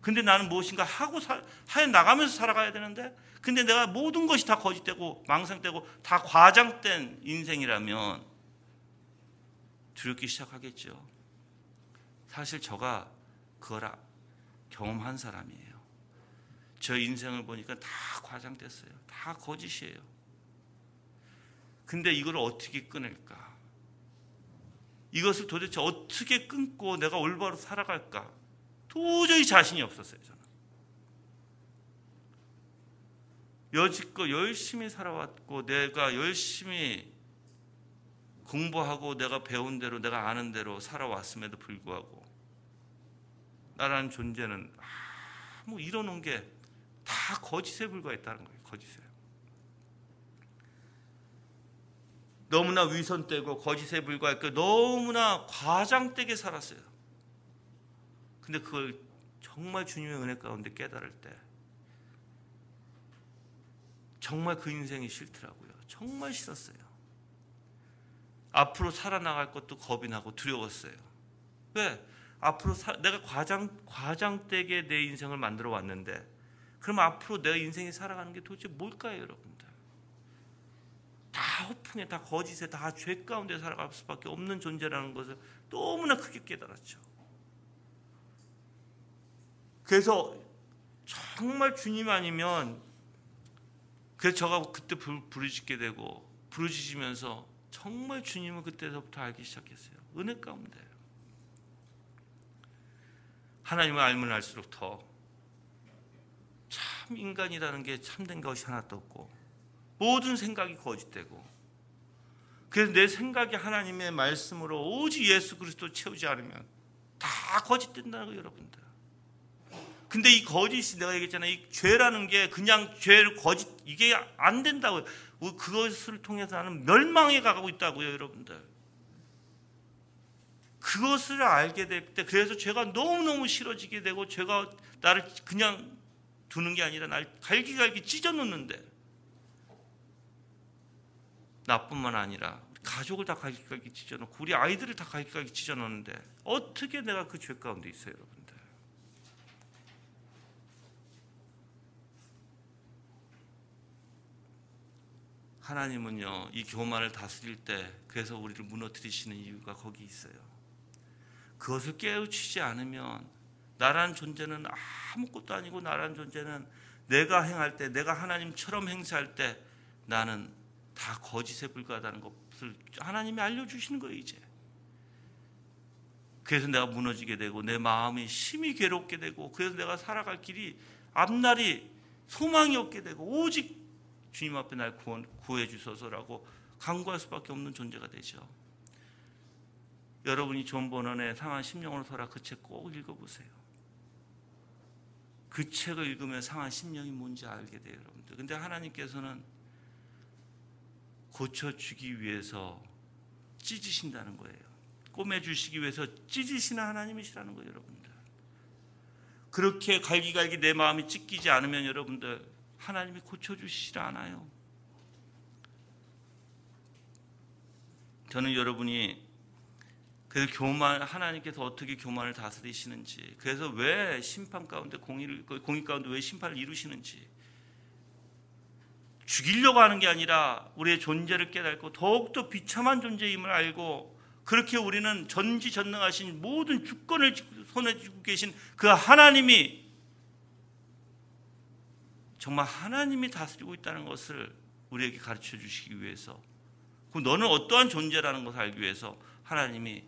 근데 나는 무엇인가 하고 해 나가면서 살아가야 되는데 근데 내가 모든 것이 다 거짓되고 망상되고 다 과장된 인생이라면 두렵기 시작하겠죠. 사실 저가 그걸 경험한 사람이에요. 저 인생을 보니까 다 과장됐어요. 다 거짓이에요. 근데 이걸 어떻게 끊을까? 이것을 도대체 어떻게 끊고 내가 올바로 살아갈까? 도저히 자신이 없었어요, 저는. 여지껏 열심히 살아왔고 내가 열심히 공부하고 내가 배운 대로 내가 아는 대로 살아왔음에도 불구하고 나라는 존재는 아무 이뤄놓은 게 다 거짓에 불과했다는 거예요. 거짓에. 너무나 위선되고 거짓에 불과했고 너무나 과장되게 살았어요. 근데 그걸 정말 주님의 은혜 가운데 깨달을 때 정말 그 인생이 싫더라고요. 정말 싫었어요. 앞으로 살아나갈 것도 겁이 나고 두려웠어요. 왜? 앞으로 내가 과장되게 내 인생을 만들어 왔는데 그럼 앞으로 내가 인생이 살아가는 게 도대체 뭘까요, 여러분들? 다 허풍에, 다 거짓에, 다 죄 가운데 살아갈 수밖에 없는 존재라는 것을 너무나 크게 깨달았죠. 그래서 정말 주님 아니면 그래서 제가 그때 부르짖게 되고 부르짖으면서 정말 주님을 그때서부터 알기 시작했어요. 은혜 가운데. 하나님을 알면 알수록 더 참 인간이라는 게 참된 것이 하나도 없고 모든 생각이 거짓되고 그래서 내 생각이 하나님의 말씀으로 오직 예수 그리스도 채우지 않으면 다 거짓된다는 거예요, 여러분들. 근데 이 거짓이 내가 얘기했잖아요. 이 죄라는 게 그냥 죄를 거짓 이게 안 된다고요. 그것을 통해서 나는 멸망에 가고 있다고요, 여러분들. 그것을 알게 될 때 그래서 죄가 너무너무 싫어지게 되고 죄가 나를 그냥 두는 게 아니라 날 갈기갈기 찢어놓는데 나뿐만 아니라 가족을 다 갈기갈기 찢어놓고 우리 아이들을 다 갈기갈기 찢어놓는데 어떻게 내가 그 죄 가운데 있어요, 여러분들. 하나님은요 이 교만을 다스릴 때 그래서 우리를 무너뜨리시는 이유가 거기 있어요. 그것을 깨우치지 않으면 나라는 존재는 아무것도 아니고 나라는 존재는 내가 행할 때 내가 하나님처럼 행세할 때 나는 다 거짓에 불과하다는 것을 하나님이 알려주시는 거예요. 이제 그래서 내가 무너지게 되고 내 마음이 심히 괴롭게 되고 그래서 내가 살아갈 길이 앞날이 소망이 없게 되고 오직 주님 앞에 날 구해 주소서라고 간구할 수밖에 없는 존재가 되죠. 여러분이 존 버넌의 상한 심령으로 서라 그 책 꼭 읽어보세요. 그 책을 읽으면 상한 심령이 뭔지 알게 돼요, 여러분들. 근데 하나님께서는 고쳐주기 위해서 찢으신다는 거예요. 꼬매주시기 위해서 찢으시는 하나님이시라는 거예요, 여러분들. 그렇게 갈기갈기 내 마음이 찢기지 않으면 여러분들 하나님이 고쳐주시지 않아요. 저는 여러분이 그래서 하나님께서 어떻게 교만을 다스리시는지, 그래서 왜 심판 가운데 공의 가운데 왜 심판을 이루시는지, 죽이려고 하는 게 아니라 우리의 존재를 깨닫고 더욱더 비참한 존재임을 알고 그렇게 우리는 전지전능하신 모든 주권을 손에 쥐고 계신 그 하나님이 정말 하나님이 다스리고 있다는 것을 우리에게 가르쳐 주시기 위해서, 그럼 너는 어떠한 존재라는 것을 알기 위해서 하나님이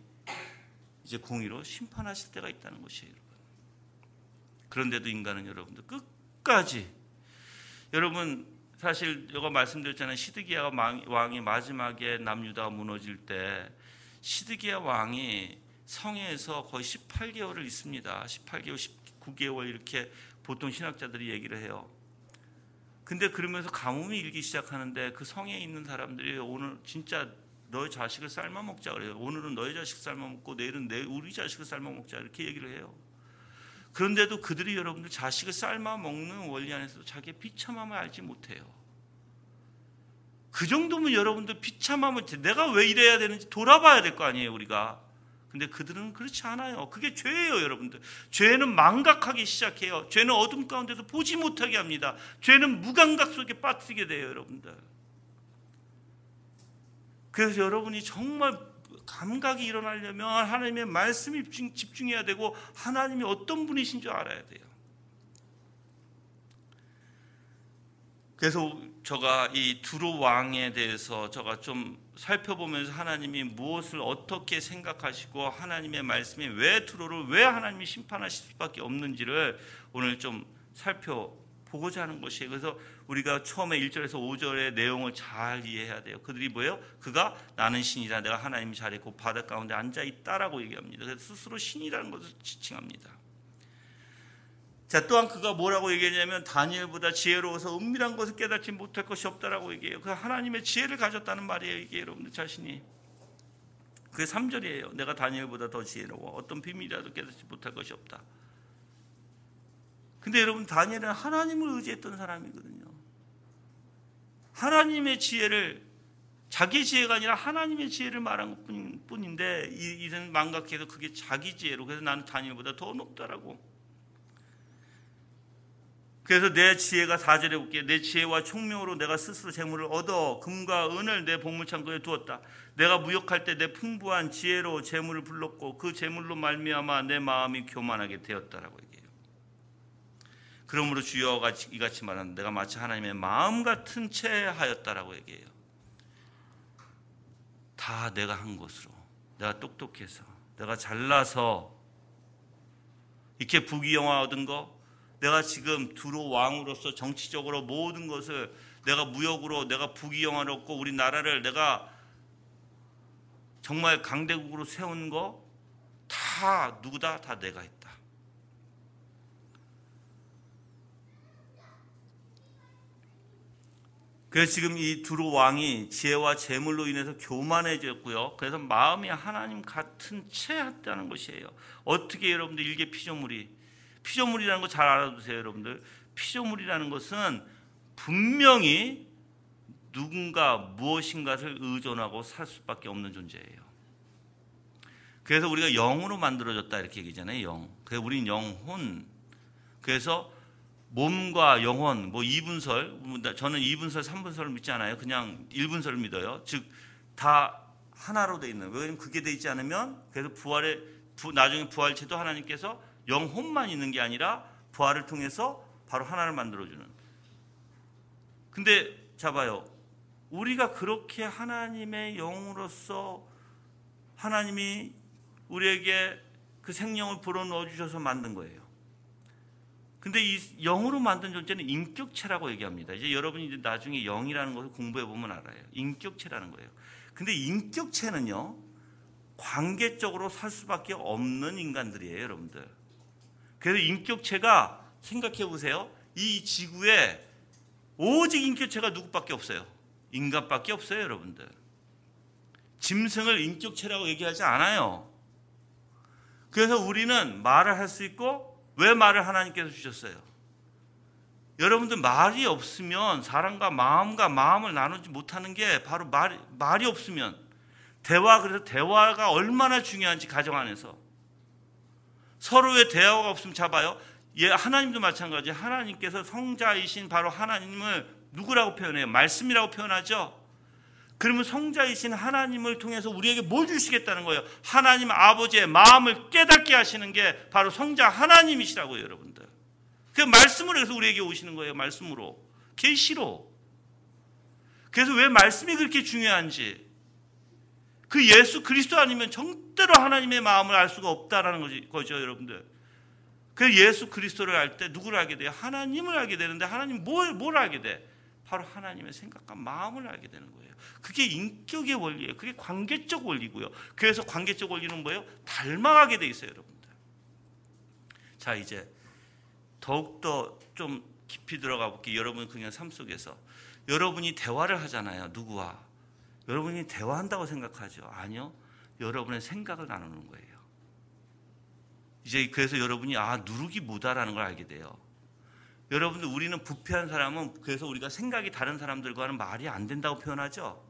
이제 공의로 심판하실 때가 있다는 것이에요, 여러분. 그런데도 인간은 여러분들 끝까지, 여러분 사실 제가 말씀드렸잖아요. 시드기야 왕이 마지막에 남유다가 무너질 때 시드기야 왕이 성에서 거의 18개월을 있습니다. 18개월, 19개월 이렇게 보통 신학자들이 얘기를 해요. 근데 그러면서 가뭄이 일기 시작하는데 그 성에 있는 사람들이 오늘 진짜 너의 자식을 삶아 먹자 그래요. 오늘은 너의 자식 삶아 먹고 내일은 우리 자식을 삶아 먹자 이렇게 얘기를 해요. 그런데도 그들이 여러분들 자식을 삶아 먹는 원리 안에서도 자기의 비참함을 알지 못해요. 그 정도면 여러분들 비참함을 내가 왜 이래야 되는지 돌아봐야 될 거 아니에요, 우리가. 근데 그들은 그렇지 않아요. 그게 죄예요, 여러분들. 죄는 망각하기 시작해요. 죄는 어둠 가운데서 보지 못하게 합니다. 죄는 무감각 속에 빠뜨리게 돼요, 여러분들. 그래서 여러분이 정말 감각이 일어나려면 하나님의 말씀에 집중해야 되고 하나님이 어떤 분이신 줄 알아야 돼요. 그래서 제가 이 두로 왕에 대해서 제가 좀 살펴보면서 하나님이 무엇을 어떻게 생각하시고 하나님의 말씀이 왜 두로를 왜 하나님이 심판하실 수밖에 없는지를 오늘 좀 살펴보고자 하는 것이에요. 그래서 우리가 처음에 1절에서 5절의 내용을 잘 이해해야 돼요. 그들이 뭐예요? 그가 나는 신이라 내가 하나님의 자리에 곧 바다 가운데 앉아있다라고 얘기합니다. 그래서 스스로 신이라는 것을 지칭합니다. 자, 또한 그가 뭐라고 얘기하냐면 다니엘보다 지혜로워서 은밀한 것을 깨닫지 못할 것이 없다라고 얘기해요. 그 하나님의 지혜를 가졌다는 말이에요, 이게 여러분들 자신이. 그게 3절이에요. 내가 다니엘보다 더 지혜로워 어떤 비밀이라도 깨닫지 못할 것이 없다. 근데 여러분 다니엘은 하나님을 의지했던 사람이거든요. 하나님의 지혜를, 자기 지혜가 아니라 하나님의 지혜를 말한 것뿐인데 이는 망각해서 그게 자기 지혜로, 그래서 나는 다니엘보다 더 높다라고. 그래서 내 지혜가 4절에 볼게요. 내 지혜와 총명으로 내가 스스로 재물을 얻어 금과 은을 내 보물창고에 두었다. 내가 무역할 때 내 풍부한 지혜로 재물을 불렀고 그 재물로 말미암아 내 마음이 교만하게 되었다라고 얘기해요. 그러므로 주여가 이같이 말하는 내가 마치 하나님의 마음 같은 채 하였다라고 얘기해요. 다 내가 한 것으로, 내가 똑똑해서, 내가 잘나서 이렇게 부귀영화 얻은 거, 내가 지금 두로 왕으로서 정치적으로 모든 것을 내가 무역으로 내가 부귀영화를 얻고 우리 나라를 내가 정말 강대국으로 세운 거 다 누구다? 다 내가 했다. 그래서 지금 이 두로 왕이 지혜와 재물로 인해서 교만해졌고요. 그래서 마음이 하나님 같은 채 했다는 것이에요. 어떻게 여러분들 일개 피조물이라는 거 잘 알아두세요, 여러분들. 피조물이라는 것은 분명히 누군가 무엇인가를 의존하고 살 수밖에 없는 존재예요. 그래서 우리가 영으로 만들어졌다 이렇게 얘기잖아요, 영. 그래서 우린 영혼. 그래서 몸과 영혼, 뭐 이분설, 저는 이분설, 삼분설을 믿지 않아요. 그냥 일분설을 믿어요. 즉 다 하나로 돼 있는. 왜냐하면 그게 돼 있지 않으면 그래서 나중에 부활체도 하나님께서 영혼만 있는 게 아니라 부활을 통해서 바로 하나를 만들어주는. 근데 봐요. 우리가 그렇게 하나님의 영으로서 하나님이 우리에게 그 생명을 불어넣어 주셔서 만든 거예요. 근데 이 영으로 만든 존재는 인격체라고 얘기합니다. 이제 여러분이 이제 나중에 영이라는 것을 공부해 보면 알아요. 인격체라는 거예요. 근데 인격체는요, 관계적으로 살 수밖에 없는 인간들이에요, 여러분들. 그래서 인격체가 생각해 보세요. 이 지구에 오직 인격체가 누구밖에 없어요? 인간밖에 없어요, 여러분들. 짐승을 인격체라고 얘기하지 않아요. 그래서 우리는 말을 할 수 있고, 왜 말을 하나님께서 주셨어요? 여러분들 말이 없으면 사람과 마음을 나누지 못하는 게 바로 말이 없으면 그래서 대화가 얼마나 중요한지 가정 안에서 서로의 대화가 없으면 봐요. 하나님도 마찬가지. 하나님께서 성자이신 바로 하나님을 누구라고 표현해요? 말씀이라고 표현하죠. 그러면 성자이신 하나님을 통해서 우리에게 뭘 주시겠다는 거예요? 하나님 아버지의 마음을 깨닫게 하시는 게 바로 성자 하나님이시라고요, 여러분들. 그 말씀으로 해서 우리에게 오시는 거예요. 말씀으로. 계시로. 그래서 왜 말씀이 그렇게 중요한지, 그 예수 그리스도 아니면 절대로 하나님의 마음을 알 수가 없다라는 거죠, 여러분들. 그 예수 그리스도를 알 때 누구를 알게 돼요? 하나님을 알게 되는데, 하나님 뭘 알게 돼? 바로 하나님의 생각과 마음을 알게 되는 거예요. 그게 인격의 원리예요. 그게 관계적 원리고요. 그래서 관계적 원리는 뭐예요? 닮아가게 돼 있어요, 여러분들. 자, 이제 더욱더 좀 깊이 들어가 볼게요. 여러분 그냥 삶 속에서 여러분이 대화를 하잖아요. 누구와? 여러분이 대화한다고 생각하죠? 아니요. 여러분의 생각을 나누는 거예요. 이제 그래서 여러분이 누르기 못하라는 걸 알게 돼요. 여러분들, 우리는 부패한 사람은 그래서 우리가 생각이 다른 사람들과는 말이 안 된다고 표현하죠.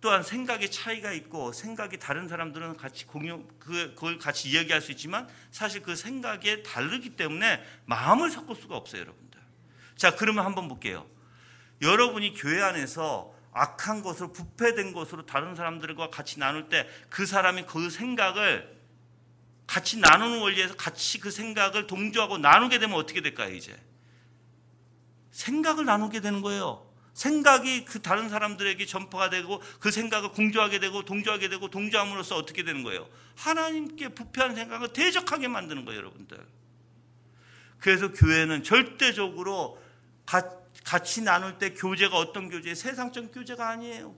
또한 생각의 차이가 있고 생각이 다른 사람들은 같이 그걸 같이 이야기할 수 있지만 사실 그 생각이 다르기 때문에 마음을 섞을 수가 없어요, 여러분들. 자, 그러면 한번 볼게요. 여러분이 교회 안에서 악한 것으로 부패된 것으로 다른 사람들과 같이 나눌 때 그 사람이 그 생각을 같이 나누는 원리에서 같이 그 생각을 동조하고 나누게 되면 어떻게 될까요? 이제 생각을 나누게 되는 거예요. 생각이 그 다른 사람들에게 전파가 되고 그 생각을 공조하게 되고 동조하게 되고 동조함으로써 어떻게 되는 거예요? 하나님께 부패한 생각을 대적하게 만드는 거예요, 여러분들. 그래서 교회는 절대적으로 같이 나눌 때 교제가 어떤 교제? 세상적 교제가 아니에요.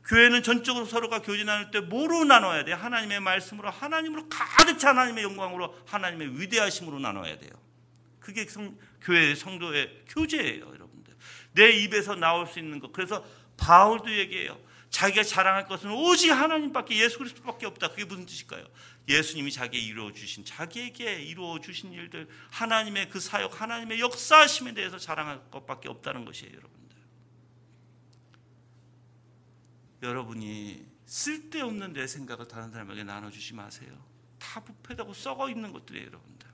교회는 전적으로 서로가 교제 나눌 때 뭐로 나눠야 돼요? 하나님의 말씀으로, 하나님으로 가득 찬 하나님의 영광으로, 하나님의 위대하심으로 나눠야 돼요. 그게 교회의 성도의 교제예요, 여러분들. 내 입에서 나올 수 있는 것. 그래서 바울도 얘기해요. 자기가 자랑할 것은 오직 하나님밖에, 예수 그리스도밖에 없다. 그게 무슨 뜻일까요? 예수님이 자기에게 이루어 주신 일들, 하나님의 그 사역, 하나님의 역사하심에 대해서 자랑할 것밖에 없다는 것이에요, 여러분들. 여러분이 쓸데없는 내 생각을 다른 사람에게 나눠주지 마세요. 다 부패되고 썩어 있는 것들이에요, 여러분들.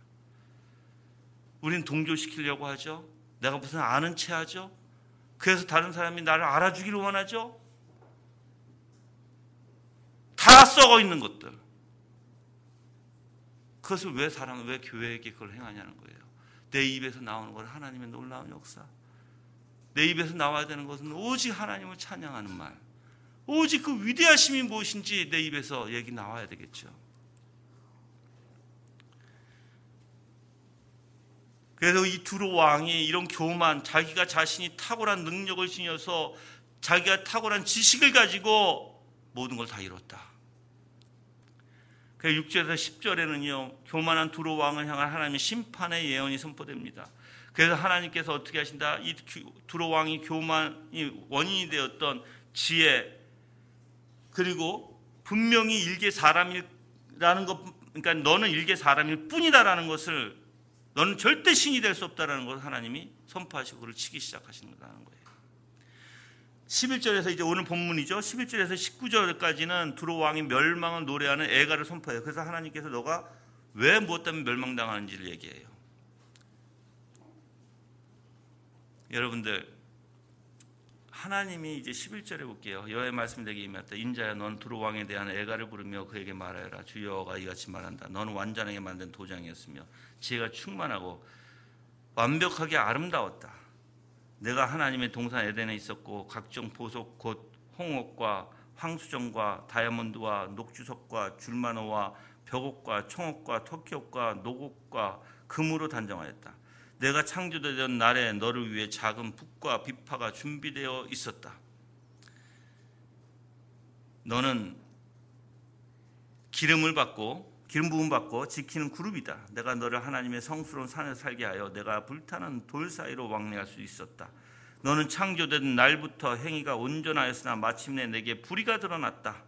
우린 동조시키려고 하죠. 내가 무슨 아는 체 하죠. 그래서 다른 사람이 나를 알아주기를 원하죠. 다 썩어 있는 것들. 그것을 왜 교회에게 그걸 행하냐는 거예요. 내 입에서 나오는 건 하나님의 놀라운 역사. 내 입에서 나와야 되는 것은 오직 하나님을 찬양하는 말. 오직 그 위대하심이 무엇인지 내 입에서 얘기 나와야 되겠죠. 그래서 이 두로 왕이 이런 교만, 자기가 자신이 탁월한 능력을 지녀서 자기가 탁월한 지식을 가지고 모든 걸 다 이뤘다. 그래서 6절에서 10절에는요, 교만한 두로 왕을 향한 하나님의 심판의 예언이 선포됩니다. 그래서 하나님께서 어떻게 하신다? 이 두로 왕이 교만이 원인이 되었던 지혜, 그리고 분명히 일개 사람이라는 것, 그러니까 너는 일개 사람일 뿐이다라는 것을, 너는 절대 신이 될 수 없다라는 것을 하나님이 선포하시고 그를 치기 시작하시는 거라는 거예요. 11절에서 이제 오늘 본문이죠. 11절에서 19절까지는 두로 왕이 멸망을 노래하는 애가를 선포해요. 그래서 하나님께서 너가 왜 무엇 때문에 멸망당하는지를 얘기해요. 여러분들, 하나님이 이제 11절에 볼게요. 여호와의 말씀이 내게 임하였다. 인자야, 넌 두로 왕에 대한 애가를 부르며 그에게 말하여라. 주 여호와가 이같이 말한다. 너는 완전하게 만든 도장이었으며 지혜가 충만하고 완벽하게 아름다웠다. 내가 하나님의 동산 에덴에 있었고 각종 보석 곧 홍옥과 황수정과 다이아몬드와 녹주석과 줄마노와 벽옥과 청옥과 터키옥과 녹옥과 금으로 단정하였다. 내가 창조되던 날에 너를 위해 작은 붓과 비파가 준비되어 있었다. 너는 기름 부음 받고 지키는 그룹이다. 내가 너를 하나님의 성스러운 산에서 살게 하여 내가 불타는 돌 사이로 왕래할 수 있었다. 너는 창조된 날부터 행위가 온전하였으나 마침내 내게 불의가 드러났다.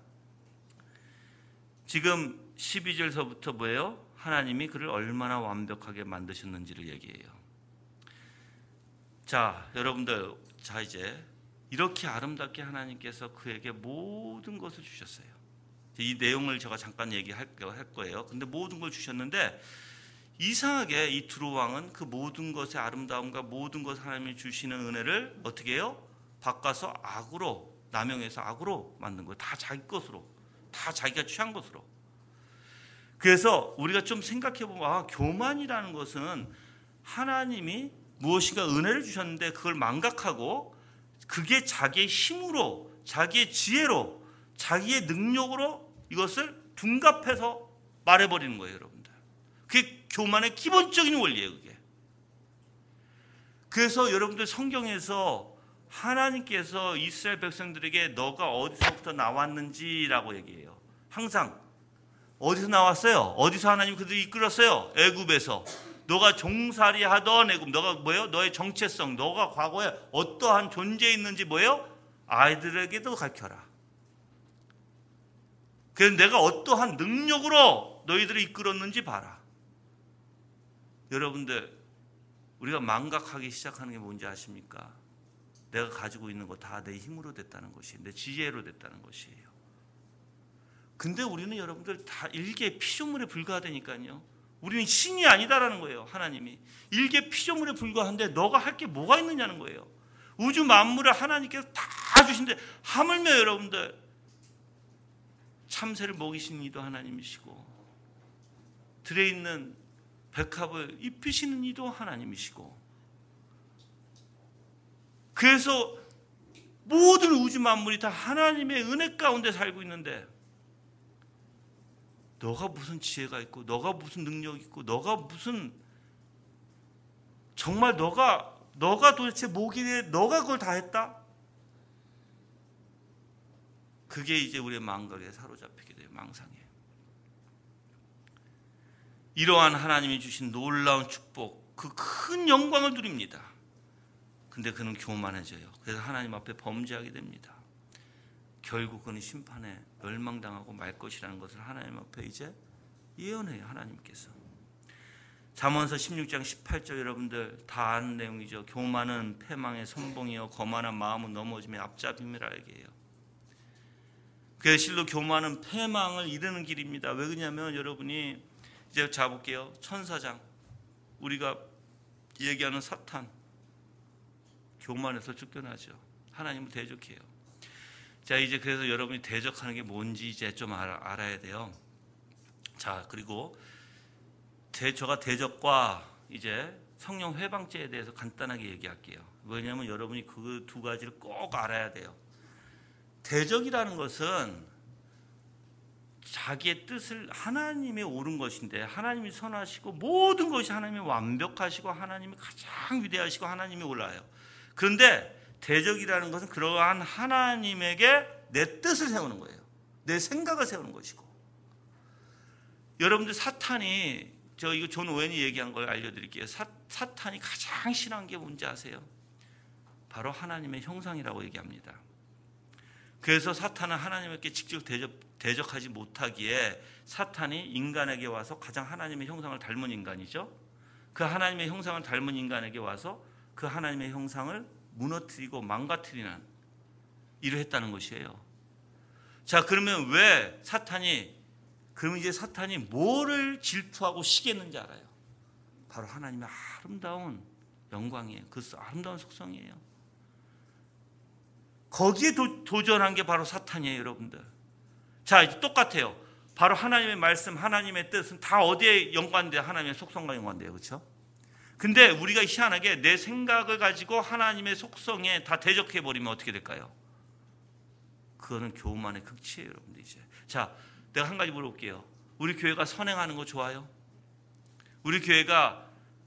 지금 12절서부터 뭐예요? 하나님이 그를 얼마나 완벽하게 만드셨는지를 얘기해요. 자, 여러분들, 이제 이렇게 아름답게 하나님께서 그에게 모든 것을 주셨어요. 이 내용을 제가 잠깐 얘기할 거예요. 근데 모든 걸 주셨는데 이상하게 이 두로 왕은 그 모든 것의 아름다움과 모든 것 하나님이 주시는 은혜를 어떻게 해요? 바꿔서 악으로 남용해서 악으로 만든 거예요. 다 자기 것으로, 다 자기가 취한 것으로. 그래서 우리가 좀 생각해 보면 교만이라는 것은 하나님이 무엇인가 은혜를 주셨는데 그걸 망각하고 그게 자기의 힘으로, 자기의 지혜로, 자기의 능력으로 이것을 둔갑해서 말해버리는 거예요, 여러분들. 그게 교만의 기본적인 원리예요, 그게. 그래서 여러분들 성경에서 하나님께서 이스라엘 백성들에게 너가 어디서부터 나왔는지라고 얘기해요. 항상 어디서 나왔어요? 어디서 하나님 그들이 이끌었어요? 애굽에서. 너가 종살이 하던 애굽, 너가 뭐예요? 너의 정체성, 너가 과거에 어떠한 존재에 있는지 뭐예요? 아이들에게도 가르쳐라. 그래서 내가 어떠한 능력으로 너희들을 이끌었는지 봐라. 여러분들, 우리가 망각하기 시작하는 게 뭔지 아십니까? 내가 가지고 있는 거 다 내 힘으로 됐다는 것이, 내 지혜로 됐다는 것이에요. 근데 우리는 여러분들 다 일개 피조물에 불과하다니까요. 우리는 신이 아니다라는 거예요. 하나님이 일개 피조물에 불과한데 너가 할 게 뭐가 있느냐는 거예요. 우주 만물을 하나님께서 다 주신데 하물며 여러분들 참새를 먹이시는 이도 하나님이시고 들에 있는 백합을 입히시는 이도 하나님이시고, 그래서 모든 우주 만물이 다 하나님의 은혜 가운데 살고 있는데 너가 무슨 지혜가 있고 너가 무슨 능력이 있고 너가 무슨 정말 너가 도대체 뭐기에 너가 그걸 다 했다? 그게 이제 우리의 망각에 사로잡히게 돼요. 망상에. 이러한 하나님이 주신 놀라운 축복, 그 큰 영광을 누립니다. 근데 그는 교만해져요. 그래서 하나님 앞에 범죄하게 됩니다. 결국 그는 심판에 멸망당하고 말 것이라는 것을 하나님 앞에 이제 예언해요. 하나님께서. 잠언서 16장 18절 여러분들 다 아는 내용이죠. 교만은 패망의 선봉이요 거만한 마음은 넘어짐의 앞잡임이라 얘기해요. 그래서 실로 교만은 패망을 이르는 길입니다. 왜 그러냐면 여러분이 이제 잡을게요. 천사장, 우리가 얘기하는 사탄, 교만해서 쫓겨나죠. 하나님을 대적해요. 자, 이제 그래서 여러분이 대적하는 게 뭔지 이제 좀 알아야 돼요. 자, 그리고 저가 대적과 이제 성령 회방죄에 대해서 간단하게 얘기할게요. 왜냐하면 여러분이 그 두 가지를 꼭 알아야 돼요. 대적이라는 것은 자기의 뜻을 하나님이 옳은 것인데 하나님이 선하시고 모든 것이 하나님이 완벽하시고 하나님이 가장 위대하시고 하나님이 올라요. 그런데 대적이라는 것은 그러한 하나님에게 내 뜻을 세우는 거예요. 내 생각을 세우는 것이고. 여러분들 사탄이, 이거 존 오웬이 얘기한 걸 알려드릴게요. 사탄이 가장 싫어하는 게 뭔지 아세요? 바로 하나님의 형상이라고 얘기합니다. 그래서 사탄은 하나님께 직접 대적하지 못하기에 사탄이 인간에게 와서 가장 하나님의 형상을 닮은 인간이죠. 그 하나님의 형상을 닮은 인간에게 와서 그 하나님의 형상을 무너뜨리고 망가뜨리는 일을 했다는 것이에요. 자, 그러면 그러면 이제 사탄이 뭐를 질투하고 시기했는지 알아요. 바로 하나님의 아름다운 영광이에요. 그 아름다운 속성이에요. 거기에 도전한 게 바로 사탄이에요, 여러분들. 자, 이제 똑같아요. 바로 하나님의 말씀, 하나님의 뜻은 다 어디에 연관돼요? 하나님의 속성과 연관돼요. 그렇죠? 근데 우리가 희한하게 내 생각을 가지고 하나님의 속성에 다 대적해버리면 어떻게 될까요? 그거는 교만의 극치예요, 여러분들. 이제 자, 내가 한 가지 물어볼게요. 우리 교회가 선행하는 거 좋아요? 우리 교회가,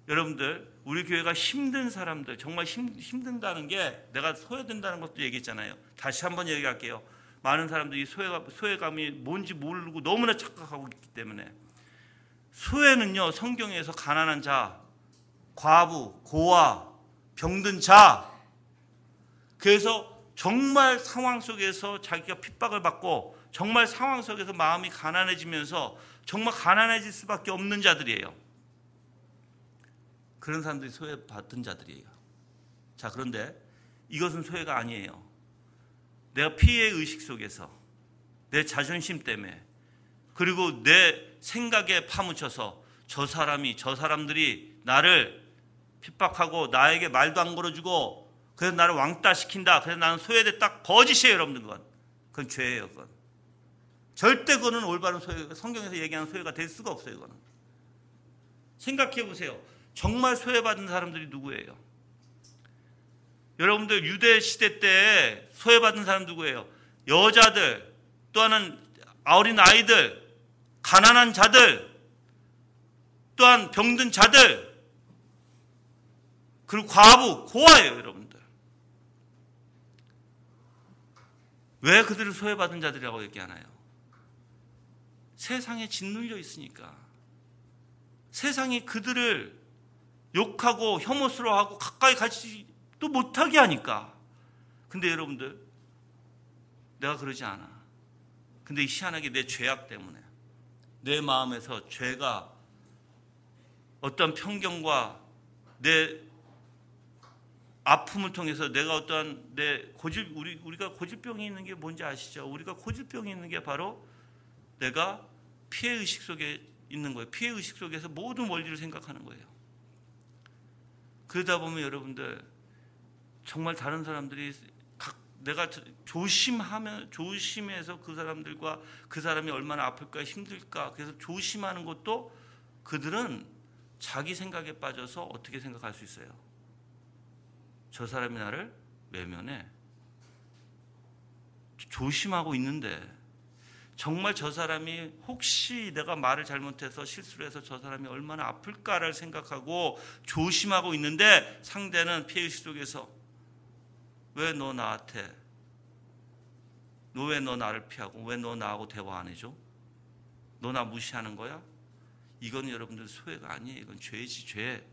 여러분들, 우리 교회가 힘든 사람들, 정말 힘든다는 게 내가 소외된다는 것도 얘기했잖아요. 다시 한번 얘기할게요. 많은 사람들이 소외감이 뭔지 모르고 너무나 착각하고 있기 때문에. 소외는요, 성경에서 가난한 자, 과부, 고아, 병든 자, 그래서 정말 상황 속에서 자기가 핍박을 받고 정말 상황 속에서 마음이 가난해지면서 정말 가난해질 수밖에 없는 자들이에요. 그런 사람들이 소외받은 자들이에요. 자, 그런데 이것은 소외가 아니에요. 내가 피해의식 속에서 내 자존심 때문에 그리고 내 생각에 파묻혀서 저 사람들이 나를 핍박하고 나에게 말도 안 걸어주고 그래서 나를 왕따 시킨다. 그래서 나는 소외됐다. 거짓이에요, 여러분들. 그건 죄예요. 그건 절대 그거는 올바른 소외, 성경에서 얘기하는 소외가 될 수가 없어요. 그거는 생각해 보세요. 정말 소외받은 사람들이 누구예요? 여러분들 유대 시대 때 소외받은 사람 누구예요? 여자들, 또한 어린 아이들, 가난한 자들, 또한 병든 자들, 그리고 과부, 고아예요, 여러분들. 왜 그들을 소외받은 자들이라고 얘기하나요? 세상에 짓눌려 있으니까. 세상이 그들을 욕하고 혐오스러워하고 가까이 가지도 못하게 하니까. 근데 여러분들, 내가 그러지 않아. 근데 희한하게 내 죄악 때문에, 내 마음에서 죄가 어떤 편견과 내 아픔을 통해서 내가 어떠한 내 우리가 고질병이 있는 게 뭔지 아시죠? 우리가 고질병이 있는 게 바로 내가 피해의식 속에 있는 거예요. 피해의식 속에서 모든 원리를 생각하는 거예요. 그러다 보면 여러분들 정말 다른 사람들이 내가 조심해서 그 사람들과 그 사람이 얼마나 아플까 힘들까, 그래서 조심하는 것도 그들은 자기 생각에 빠져서 어떻게 생각할 수 있어요? 저 사람이 나를 외면해. 조심하고 있는데 정말 저 사람이 혹시 내가 말을 잘못해서 실수를 해서 저 사람이 얼마나 아플까를 생각하고 조심하고 있는데, 상대는 피해의식 속에서 왜 너 나한테, 왜 너 나를 피하고 왜 너 나하고 대화 안 해줘? 너 나 무시하는 거야? 이건 여러분들 소외가 아니에요. 이건 죄지, 죄.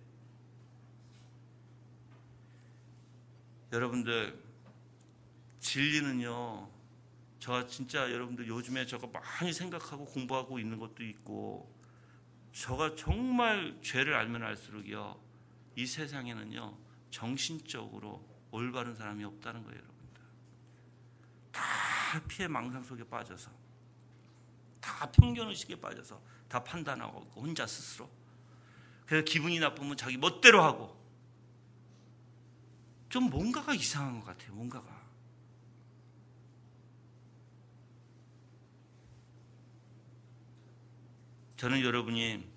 여러분들 진리는요, 저 진짜 여러분들 요즘에 저거 많이 생각하고 공부하고 있는 것도 있고, 저가 정말 죄를 알면 알수록요, 이 세상에는요 정신적으로 올바른 사람이 없다는 거예요. 여러분들 다 피해 망상 속에 빠져서, 다 편견의식에 빠져서 다 판단하고 혼자 스스로, 그래서 기분이 나쁘면 자기 멋대로 하고, 좀 뭔가가 이상한 것 같아요. 뭔가가. 저는 여러분이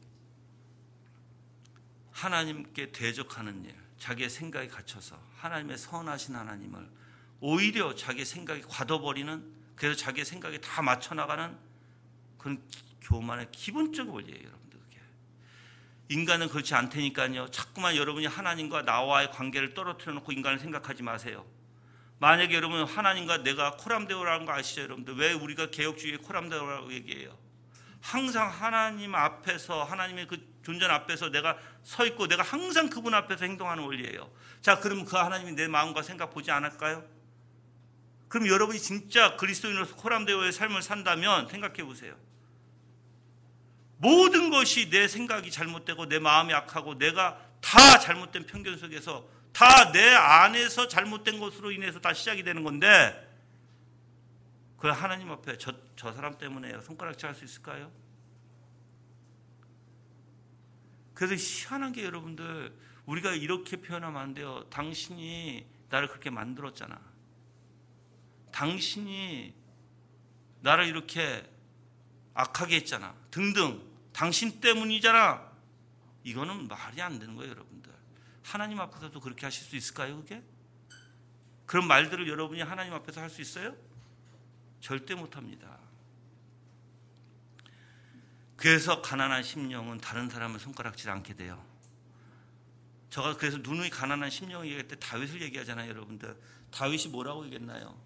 하나님께 대적하는 일, 자기의 생각에 갇혀서 하나님의 선하신 하나님을 오히려 자기의 생각에 가둬버리는, 그래서 자기의 생각에 다 맞춰나가는 그런 교만의 기본적인 원리예요. 여러분들, 그게. 인간은 그렇지 않다니까요. 자꾸만 여러분이 하나님과 나와의 관계를 떨어뜨려 놓고 인간을 생각하지 마세요. 만약에 여러분 하나님과 내가 코람데오라는 거 아시죠? 여러분들 왜 우리가 개혁주의에 코람데오라고 얘기해요? 항상 하나님 앞에서, 하나님의 그 존재 앞에서 내가 서 있고 내가 항상 그분 앞에서 행동하는 원리예요. 자, 그러면 그 하나님이 내 마음과 생각 보지 않을까요? 그럼 여러분이 진짜 그리스도인으로서 코람데오의 삶을 산다면 생각해 보세요. 모든 것이 내 생각이 잘못되고 내 마음이 악하고 내가 다 잘못된 편견 속에서 다 내 안에서 잘못된 것으로 인해서 다 시작이 되는 건데, 그걸 하나님 앞에 저 사람 때문에 손가락질 할 수 있을까요? 그래서 희한한 게 여러분들, 우리가 이렇게 표현하면 안 돼요. 당신이 나를 그렇게 만들었잖아. 당신이 나를 이렇게 악하게 했잖아. 등등. 당신 때문이잖아. 이거는 말이 안 되는 거예요, 여러분들. 하나님 앞에서도 그렇게 하실 수 있을까요, 그게? 그런 말들을 여러분이 하나님 앞에서 할 수 있어요? 절대 못합니다. 그래서 가난한 심령은 다른 사람을 손가락질 않게 돼요. 제가 그래서 누누이 가난한 심령 얘기할 때 다윗을 얘기하잖아요, 여러분들. 다윗이 뭐라고 얘기했나요?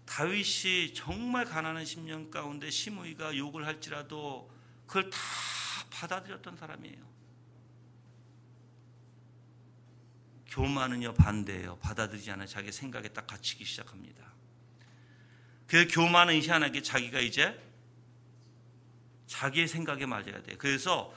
다윗이 정말 가난한 심령 가운데 시므이가 욕을 할지라도 그걸 다 받아들였던 사람이에요. 교만은요 반대예요. 받아들이지 않아요. 자기 생각에 딱 갇히기 시작합니다. 그 교만은 희한하게 자기가 이제 자기의 생각에 맞아야 돼요. 그래서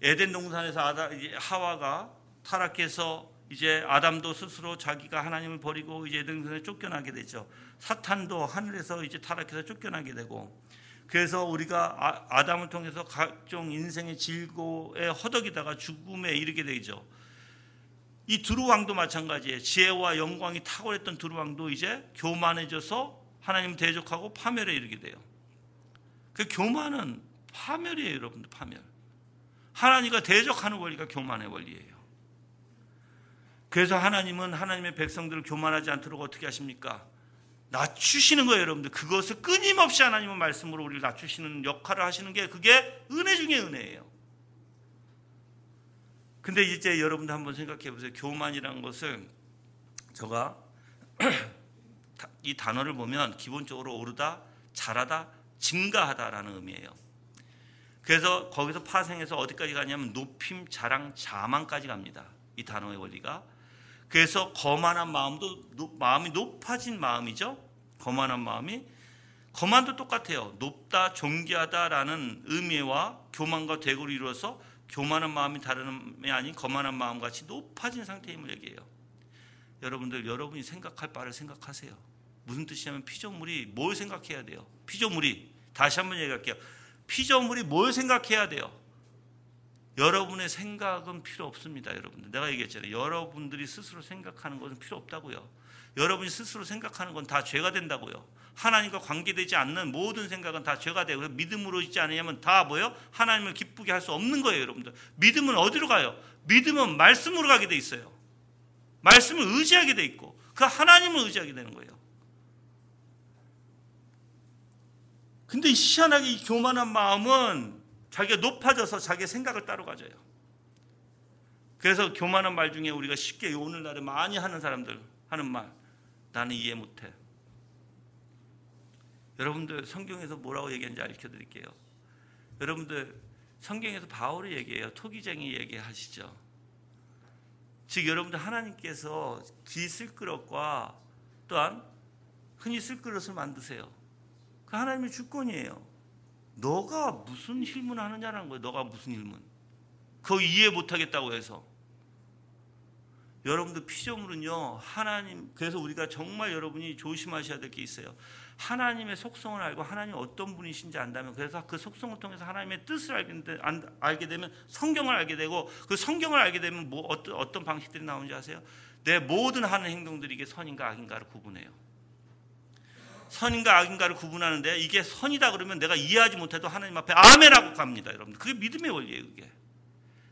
에덴 동산에서 이제 하와가 타락해서 이제 아담도 스스로 자기가 하나님을 버리고 이제 에덴 동산에 쫓겨나게 되죠. 사탄도 하늘에서 이제 타락해서 쫓겨나게 되고, 그래서 우리가 아담을 통해서 각종 인생의 질고에 허덕이다가 죽음에 이르게 되죠. 이 두루왕도 마찬가지예요. 지혜와 영광이 탁월했던 두루왕도 이제 교만해져서 하나님 대적하고 파멸에 이르게 돼요. 그 교만은 파멸이에요, 여러분들. 파멸. 하나님과 대적하는 원리가 교만의 원리예요. 그래서 하나님은 하나님의 백성들을 교만하지 않도록 어떻게 하십니까? 낮추시는 거예요, 여러분들. 그것을 끊임없이 하나님은 말씀으로 우리를 낮추시는 역할을 하시는 게 그게 은혜 중에 은혜예요. 근데 이제 여러분들 한번 생각해 보세요. 교만이라는 것을 제가 이 단어를 보면 기본적으로 오르다, 자라다, 증가하다라는 의미예요. 그래서 거기서 파생해서 어디까지 가냐면 높임, 자랑, 자만까지 갑니다. 이 단어의 원리가. 그래서 거만한 마음도 마음이 높아진 마음이죠. 거만한 마음이. 거만도 똑같아요. 높다, 존귀하다라는 의미와 교만과 대고를 이루어서 교만한 마음이 다름이 아닌 거만한 마음 같이 높아진 상태임을 얘기해요. 여러분들, 여러분이 생각할 바를 생각하세요. 무슨 뜻이냐면 피조물이 뭘 생각해야 돼요? 피조물이, 다시 한번 얘기할게요. 피조물이 뭘 생각해야 돼요? 여러분의 생각은 필요 없습니다. 여러분들, 내가 얘기했잖아요. 여러분들이 스스로 생각하는 것은 필요 없다고요. 여러분이 스스로 생각하는 건 다 죄가 된다고요. 하나님과 관계되지 않는 모든 생각은 다 죄가 되고, 믿음으로 있지 않으면 다 뭐예요? 하나님을 기쁘게 할 수 없는 거예요. 여러분들, 믿음은 어디로 가요? 믿음은 말씀으로 가게 돼 있어요. 말씀을 의지하게 돼 있고 그 하나님을 의지하게 되는 거예요. 근데 희한하게 이 교만한 마음은 자기가 높아져서 자기의 생각을 따로 가져요. 그래서 교만한 말 중에 우리가 쉽게 오늘날에 많이 하는 사람들 하는 말, 나는 이해 못해. 여러분들, 성경에서 뭐라고 얘기하는지 알려드릴게요. 여러분들, 성경에서 바울이 얘기해요. 토기쟁이 얘기하시죠. 즉 여러분들, 하나님께서 귀 쓸 그릇과 또한 흔히 쓸 그릇을 만드세요. 그 하나님의 주권이에요. 너가 무슨 힐문 하느냐라는 거예요. 너가 무슨 힐문. 그거 이해 못하겠다고 해서. 여러분들, 피조물은요, 하나님, 그래서 우리가 정말 여러분이 조심하셔야 될 게 있어요. 하나님의 속성을 알고 하나님이 어떤 분이신지 안다면, 그래서 그 속성을 통해서 하나님의 뜻을 알게 되면 성경을 알게 되고, 그 성경을 알게 되면 어떤 방식들이 나오는지 아세요? 내 모든 하는 행동들이 이게 선인가 악인가를 구분해요. 선인가 악인가를 구분하는데, 이게 선이다 그러면 내가 이해하지 못해도 하나님 앞에 아멘하고 갑니다. 여러분들, 그게 믿음의 원리예요. 그게.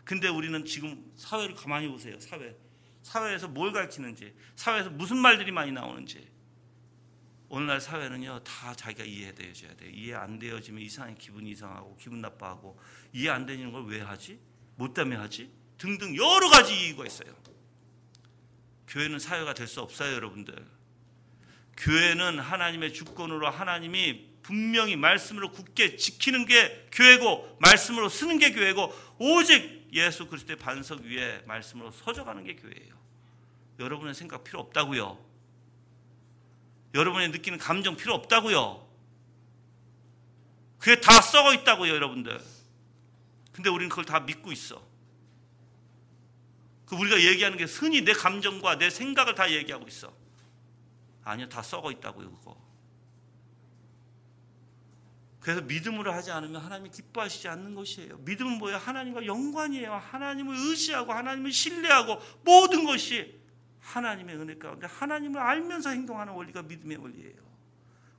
근데 우리는 지금 사회를 가만히 보세요. 사회에서 뭘 가르치는지, 사회에서 무슨 말들이 많이 나오는지. 오늘날 사회는요, 다 자기가 이해되어져야 돼요. 이해 안 되어지면 이상하게 기분이 이상하고 기분 나빠하고, 이해 안 되는 걸 왜 하지? 뭐 때문에 하지? 등등 여러 가지 이유가 있어요. 교회는 사회가 될 수 없어요. 여러분들, 교회는 하나님의 주권으로 하나님이 분명히 말씀으로 굳게 지키는 게 교회고, 말씀으로 쓰는 게 교회고, 오직 예수 그리스도의 반석 위에 말씀으로 서져가는 게 교회예요. 여러분의 생각 필요 없다고요. 여러분이 느끼는 감정 필요 없다고요. 그게 다 썩어 있다고요, 여러분들. 근데 우리는 그걸 다 믿고 있어. 그 우리가 얘기하는 게 흔히 내 감정과 내 생각을 다 얘기하고 있어. 아니요, 다 썩어 있다고요, 그거. 그래서 믿음으로 하지 않으면 하나님이 기뻐하시지 않는 것이에요. 믿음은 뭐예요? 하나님과 연관이에요. 하나님을 의지하고 하나님을 신뢰하고 모든 것이 하나님의 은혜 가운데 하나님을 알면서 행동하는 원리가 믿음의 원리예요.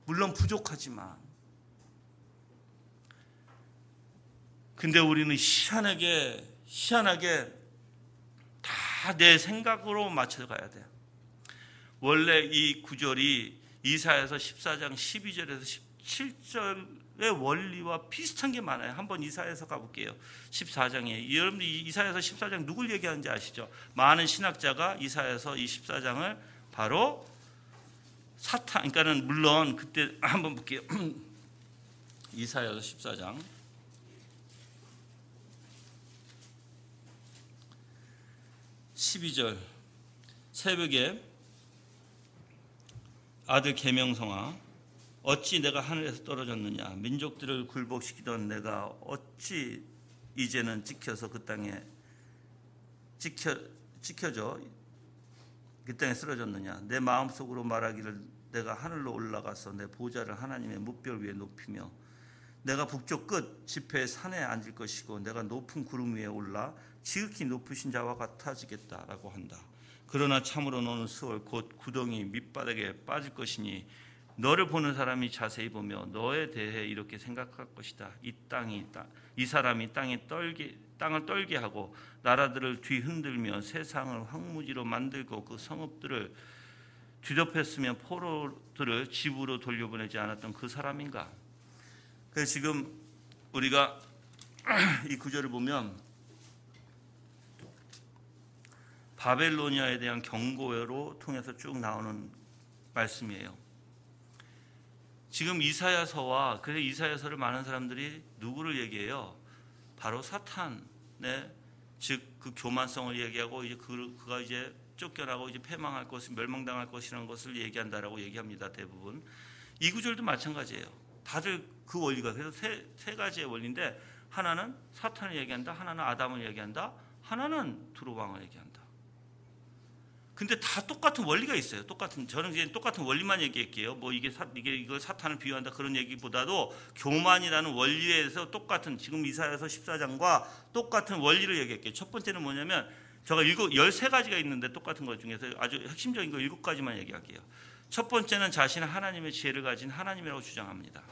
물론 부족하지만. 근데 우리는 희한하게 다 내 생각으로 맞춰가야 돼요. 원래 이 구절이 이사야서 14장 12절에서 17절의 원리와 비슷한 게 많아요. 한번 이사야서 가볼게요. 14장에. 여러분들 이사야서 14장 누굴 얘기하는지 아시죠? 많은 신학자가 이사야서 이 14장을 바로 사탄, 그러니까는 물론 그때 한번 볼게요. 이사야서 14장 12절. 새벽에 아들 계명성아, 어찌 내가 하늘에서 떨어졌느냐? 민족들을 굴복시키던 내가 어찌 이제는 찍혀서 그 땅에 찍혀져 그 땅에 쓰러졌느냐? 내 마음속으로 말하기를 내가 하늘로 올라가서 내 보좌를 하나님의 뭇별 위에 높이며 내가 북쪽 끝 지폐의 산에 앉을 것이고 내가 높은 구름 위에 올라 지극히 높으신 자와 같아지겠다라고 한다. 그러나 참으로 너는 수월 곧 구덩이 밑바닥에 빠질 것이니 너를 보는 사람이 자세히 보며 너에 대해 이렇게 생각할 것이다. 이 사람이 땅을 떨게 하고 나라들을 뒤흔들며 세상을 황무지로 만들고 그 성읍들을 뒤덮였으며 포로들을 집으로 돌려보내지 않았던 그 사람인가? 그래서 지금 우리가 이 구절을 보면 바벨로니아에 대한 경고로 통해서 쭉 나오는 말씀이에요. 지금 이사야서와 그래서 이사야서를 많은 사람들이 누구를 얘기해요? 바로 사탄의 즉 그 교만성을 얘기하고 이제 그가 이제 쫓겨나고 이제 패망할 것을 멸망당할 것이라는 것을 얘기한다라고 얘기합니다. 대부분 이 구절도 마찬가지예요. 다들 그 원리가 그래서 세 가지의 원리인데 하나는 사탄을 얘기한다, 하나는 아담을 얘기한다, 하나는 두로 왕을 얘기한다. 근데 다 똑같은 원리가 있어요. 저는 이제 똑같은 원리만 얘기할게요. 뭐 이걸 사탄을 비유한다 그런 얘기보다도 교만이라는 원리에서 똑같은 지금 이사야서 14장과 똑같은 원리를 얘기할게요. 첫 번째는 뭐냐면 제가 13가지가 있는데 똑같은 것 중에서 아주 핵심적인 거 7가지만 얘기할게요. 첫 번째는 자신은 하나님의 지혜를 가진 하나님이라고 주장합니다.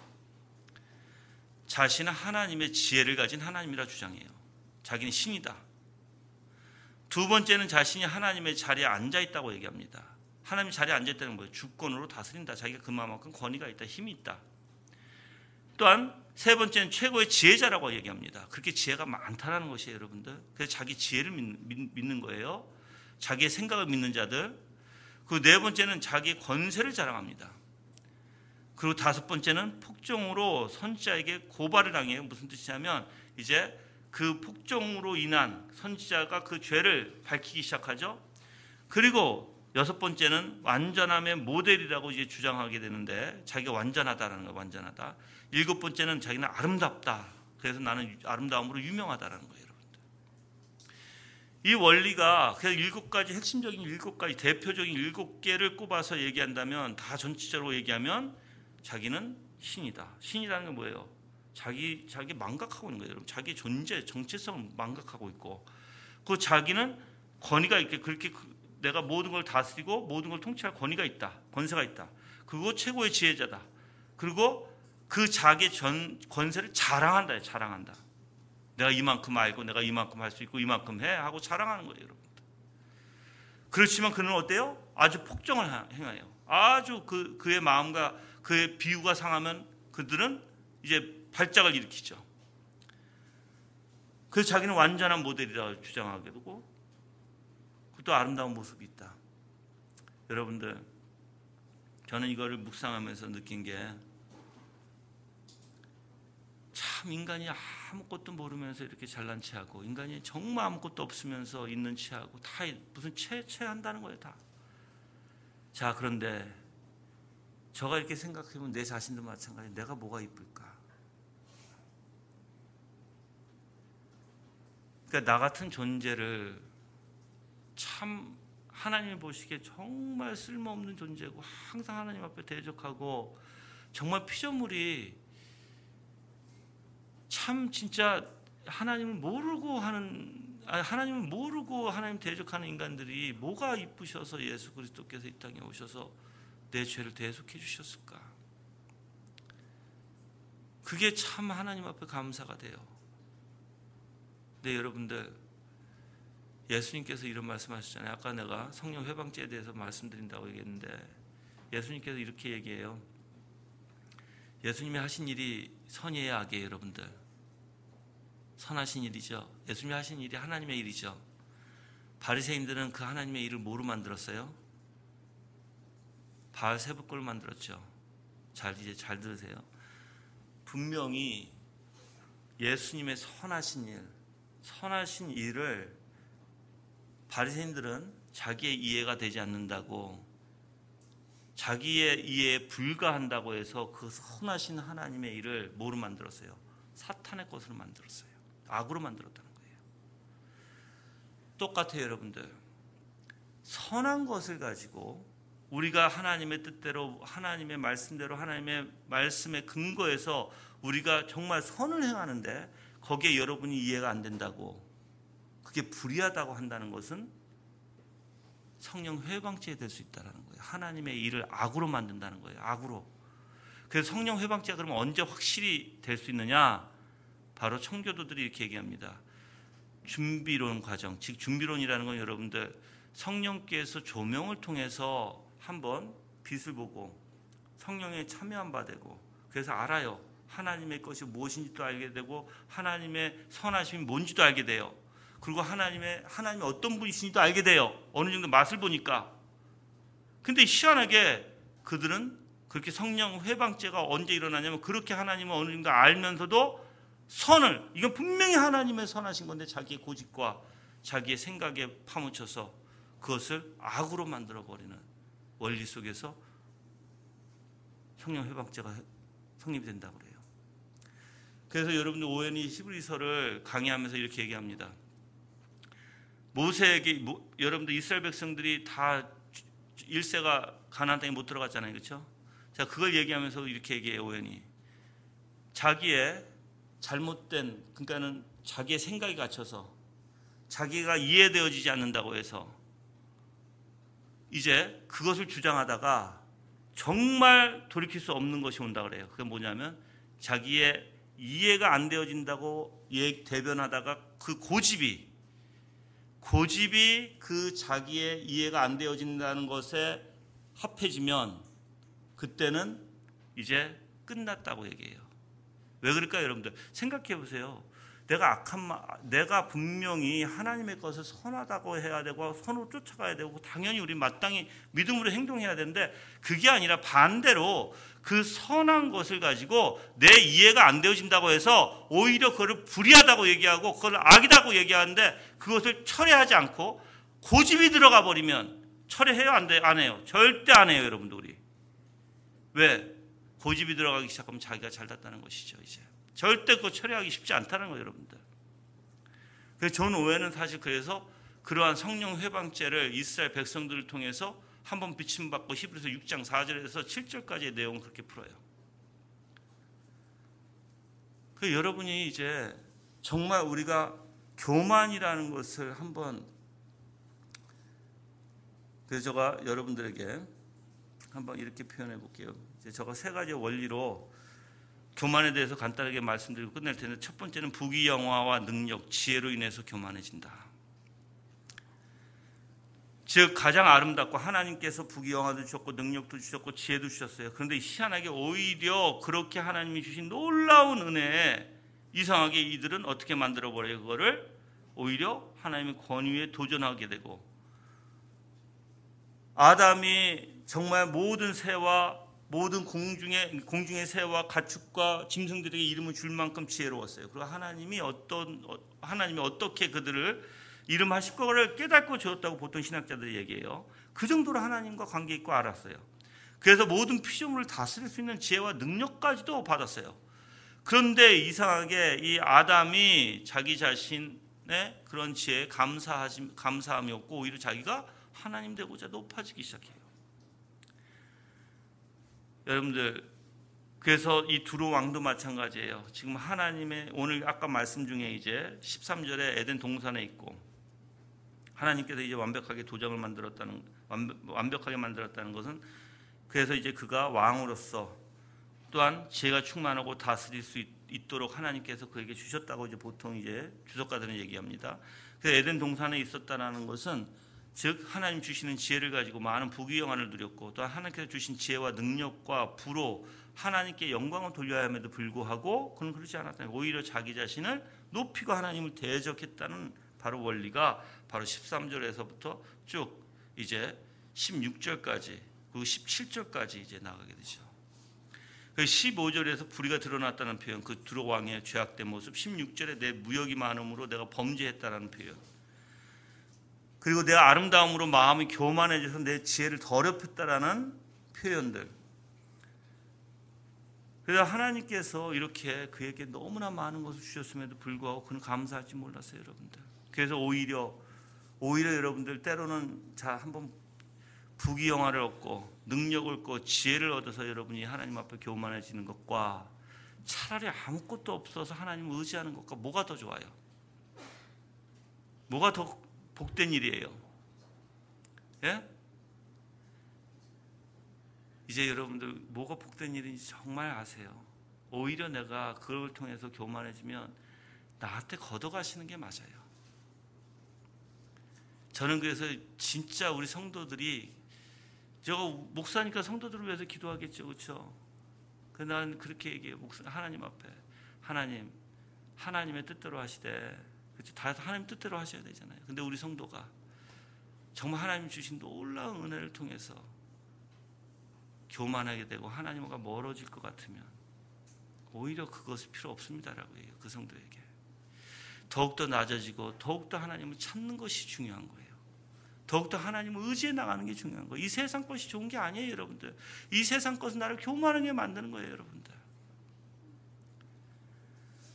자신은 하나님의 지혜를 가진 하나님이라고 주장해요. 자기는 신이다. 두 번째는 자신이 하나님의 자리에 앉아있다고 얘기합니다. 하나님 자리에 앉아있다는 거예요. 주권으로 다스린다. 자기가 그만큼 권위가 있다. 힘이 있다. 또한 세 번째는 최고의 지혜자라고 얘기합니다. 그렇게 지혜가 많다는 것이에요. 여러분들. 그래서 자기 지혜를 믿는 거예요. 자기의 생각을 믿는 자들. 그리고 네 번째는 자기의 권세를 자랑합니다. 그리고 다섯 번째는 폭정으로 선지자에게 고발을 당해요. 무슨 뜻이냐면 이제 그 폭정으로 인한 선지자가 그 죄를 밝히기 시작하죠. 그리고 여섯 번째는 완전함의 모델이라고 이제 주장하게 되는데 자기가 완전하다라는 거예요. 완전하다. 일곱 번째는 자기는 아름답다. 그래서 나는 아름다움으로 유명하다라는 거예요. 여러분들. 이 원리가 그냥 7가지 핵심적인 7가지 대표적인 7개를 꼽아서 얘기한다면 다 전체적으로 얘기하면 자기는 신이다. 신이라는 게 뭐예요? 자기 망각하고 있는 거예요. 여러분. 자기 존재, 정체성을 망각하고 있고, 그 자기는 권위가 있게 그렇게 내가 모든 걸 다스리고 모든 걸 통치할 권위가 있다, 권세가 있다. 그리고 최고의 지혜자다. 그리고 그 자기 권세를 자랑한다. 자랑한다. 내가 이만큼 알고 내가 이만큼 할 수 있고 이만큼 해 하고 자랑하는 거예요, 여러분. 그렇지만 그는 어때요? 아주 폭정을 행해요. 아주 그의 마음과 그의 비유가 상하면 그들은 이제 발작을 일으키죠. 그래서 자기는 완전한 모델이라고 주장하게 되고 그것도 아름다운 모습이 있다. 여러분들, 저는 이거를 묵상하면서 느낀 게 참 인간이 아무것도 모르면서 이렇게 잘난 체하고 인간이 정말 아무것도 없으면서 있는 체하고 다 무슨 체한다는 거예요. 다. 자, 그런데 제가 이렇게 생각해보면 내 자신도 마찬가지. 내가 뭐가 이쁠까? 그러니까 나 같은 존재를 참 하나님이 보시기에 정말 쓸모없는 존재고 항상 하나님 앞에 대적하고 정말 피조물이 참 진짜 하나님을 모르고 하나님 대적하는 인간들이 뭐가 이쁘셔서 예수 그리스도께서 이 땅에 오셔서 내 죄를 대속해 주셨을까? 그게 참 하나님 앞에 감사가 돼요. 네, 여러분들, 예수님께서 이런 말씀하셨잖아요. 아까 내가 성령 회방죄에 대해서 말씀드린다고 얘기했는데 예수님께서 이렇게 얘기해요. 예수님이 하신 일이 선이에요, 악이에요, 여러분들? 선하신 일이죠. 예수님이 하신 일이 하나님의 일이죠. 바리새인들은 그 하나님의 일을 뭐로 만들었어요? 바알세불꼴로 만들었죠. 이제 잘 들으세요. 분명히 예수님의 선하신 일을 바리새인들은 자기의 이해가 되지 않는다고, 자기의 이해에 불과한다고 해서 그 선하신 하나님의 일을 뭐로 만들었어요? 사탄의 것으로 만들었어요. 악으로 만들었다는 거예요. 똑같아요, 여러분들. 선한 것을 가지고 우리가 하나님의 뜻대로 하나님의 말씀대로 하나님의 말씀에 근거해서 우리가 정말 선을 행하는데 거기에 여러분이 이해가 안 된다고, 그게 불의하다고 한다는 것은 성령 회방죄가 될 수 있다는 거예요. 하나님의 일을 악으로 만든다는 거예요. 악으로. 그래서 성령 회방죄가 그러면 언제 확실히 될 수 있느냐? 바로 청교도들이 이렇게 얘기합니다. 준비론 과정, 즉 준비론이라는 건 여러분들 성령께서 조명을 통해서 한번 빛을 보고 성령에 참여한 바 되고, 그래서 알아요. 하나님의 것이 무엇인지도 알게 되고 하나님의 선하심이 뭔지도 알게 돼요. 그리고 하나님이 어떤 분이신지도 알게 돼요. 어느 정도 맛을 보니까. 근데 희한하게 그들은 그렇게 성령 회방죄가 언제 일어나냐면, 그렇게 하나님을 어느 정도 알면서도 선을, 이건 분명히 하나님의 선하신 건데 자기의 고집과 자기의 생각에 파묻혀서 그것을 악으로 만들어버리는 원리 속에서 성령 회방죄가 성립이 된다고 그래요. 그래서 여러분들 오웬이 히브리서를 강의하면서 이렇게 얘기합니다. 모세에게, 여러분들 이스라엘 백성들이 다 1세가 가나안 땅에 못 들어갔잖아요. 그렇죠? 자, 그걸 얘기하면서 이렇게 얘기해요. 오웬이 자기의 잘못된, 그러니까는 자기의 생각이 갇혀서 자기가 이해되어지지 않는다고 해서 이제 그것을 주장하다가 정말 돌이킬 수 없는 것이 온다 그래요. 그게 뭐냐면 자기의 이해가 안 되어진다고 대변하다가 그 고집이 그 자기의 이해가 안 되어진다는 것에 합해지면 그때는 이제 끝났다고 얘기해요. 왜 그럴까요, 여러분들? 생각해 보세요. 내가 분명히 하나님의 것을 선하다고 해야 되고 선으로 쫓아가야 되고 당연히 우리 마땅히 믿음으로 행동해야 되는데, 그게 아니라 반대로 그 선한 것을 가지고 내 이해가 안 되어진다고 해서 오히려 그걸 불의하다고 얘기하고 그걸 악이라고 얘기하는데, 그것을 철회하지 않고 고집이 들어가 버리면 철회해요? 안 해요? 절대 안 해요, 여러분들. 우리 왜? 고집이 들어가기 시작하면 자기가 잘났다는 것이죠. 이제 절대 그거 처리하기 쉽지 않다는 거예요, 여러분들. 그래서 존 오웬은 사실 그래서 그러한 성령 회방죄를 이스라엘 백성들을 통해서 한번 비침받고 히브리서 6장 4절에서 7절까지의 내용을 그렇게 풀어요. 그래서 여러분이 이제 정말 우리가 교만이라는 것을 한번, 그래서 제가 여러분들에게 한번 이렇게 표현해 볼게요. 이제 제가 세 가지 원리로 교만에 대해서 간단하게 말씀드리고 끝낼 텐데, 첫 번째는 부귀영화와 능력, 지혜로 인해서 교만해진다. 즉 가장 아름답고 하나님께서 부귀영화도 주셨고 능력도 주셨고 지혜도 주셨어요. 그런데 희한하게 오히려 그렇게 하나님이 주신 놀라운 은혜에 이상하게 이들은 어떻게 만들어버려요? 그거를 오히려 하나님의 권위에 도전하게 되고, 아담이 정말 모든 새와 모든 공중의 새와 가축과 짐승들에게 이름을 줄 만큼 지혜로웠어요. 그리고 하나님이 어떻게 그들을 이름하실 거를 깨닫고 주었다고 보통 신학자들이 얘기해요. 그 정도로 하나님과 관계 있고 알았어요. 그래서 모든 피조물을 다스릴 수 있는 지혜와 능력까지도 받았어요. 그런데 이상하게 이 아담이 자기 자신의 그런 지혜에 감사함이 없고 오히려 자기가 하나님 되고자 높아지기 시작해요. 여러분들, 그래서 이 두로 왕도 마찬가지예요. 지금 하나님의, 오늘 아까 말씀 중에 이제 13절에 에덴 동산에 있고 하나님께서 이제 완벽하게 만들었다는 것은, 그래서 이제 그가 왕으로서 또한 지혜가 충만하고 다스릴 수 있도록 하나님께서 그에게 주셨다고 이제 보통 이제 주석가들은 얘기합니다. 그래서 에덴 동산에 있었다는 것은, 즉 하나님 주시는 지혜를 가지고 많은 부귀영화를 누렸고, 또한 하나님께서 주신 지혜와 능력과 부로 하나님께 영광을 돌려야 함에도 불구하고 그는 그렇지 않았다. 오히려 자기 자신을 높이고 하나님을 대적했다는 바로 원리가 바로 13절에서부터 쭉 이제 16절까지 그리고 17절까지 이제 나가게 되죠. 15절에서 불의가 드러났다는 표현, 그 두로 왕의 죄악된 모습, 16절에 내 무역이 많음으로 내가 범죄했다는 표현, 그리고 내가 아름다움으로 마음이 교만해져서 내 지혜를 더럽혔다라는 표현들. 그래서 하나님께서 이렇게 그에게 너무나 많은 것을 주셨음에도 불구하고 그는 감사할지 몰랐어요, 여러분들. 그래서 오히려 여러분들 때로는 자 한번 부귀영화를 얻고 능력을 얻고 지혜를 얻어서 여러분이 하나님 앞에 교만해지는 것과 차라리 아무것도 없어서 하나님을 의지하는 것과 뭐가 더 좋아요? 뭐가 더 복된 일이에요? 예? 이제 여러분들 뭐가 복된 일인지 정말 아세요. 오히려 내가 그걸 통해서 교만해지면 나한테 걷어가시는 게 맞아요. 저는 그래서 진짜 우리 성도들이, 제가 목사니까 성도들을 위해서 기도하겠죠, 그렇죠? 난 그렇게 얘기해요. 하나님 앞에, 하나님, 하나님의 뜻대로 하시되, 그렇죠? 다 하나님 뜻대로 하셔야 되잖아요. 근데 우리 성도가 정말 하나님 주신 놀라운 은혜를 통해서 교만하게 되고 하나님과 멀어질 것 같으면 오히려 그것이 필요 없습니다라고 해요. 그 성도에게 더욱더 낮아지고 더욱더 하나님을 찾는 것이 중요한 거예요. 더욱더 하나님을 의지해 나가는 게 중요한 거예요. 이 세상 것이 좋은 게 아니에요, 여러분들. 이 세상 것은 나를 교만하게 만드는 거예요, 여러분들.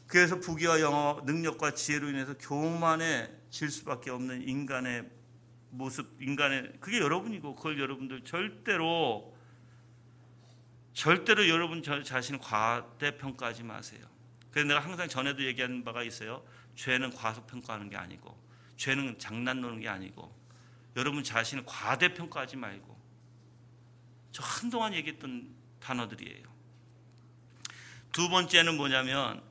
그래서 부귀와 영화, 능력과 지혜로 인해서 교만해질 수밖에 없는 인간의 모습, 그게 여러분이고, 그걸 여러분들 절대로 여러분 자신을 과대평가하지 마세요. 그래서 내가 항상 전에도 얘기한 바가 있어요. 죄는 과소평가하는 게 아니고, 죄는 장난노는 게 아니고, 여러분 자신을 과대평가하지 말고. 저 한동안 얘기했던 단어들이에요. 두 번째는 뭐냐면,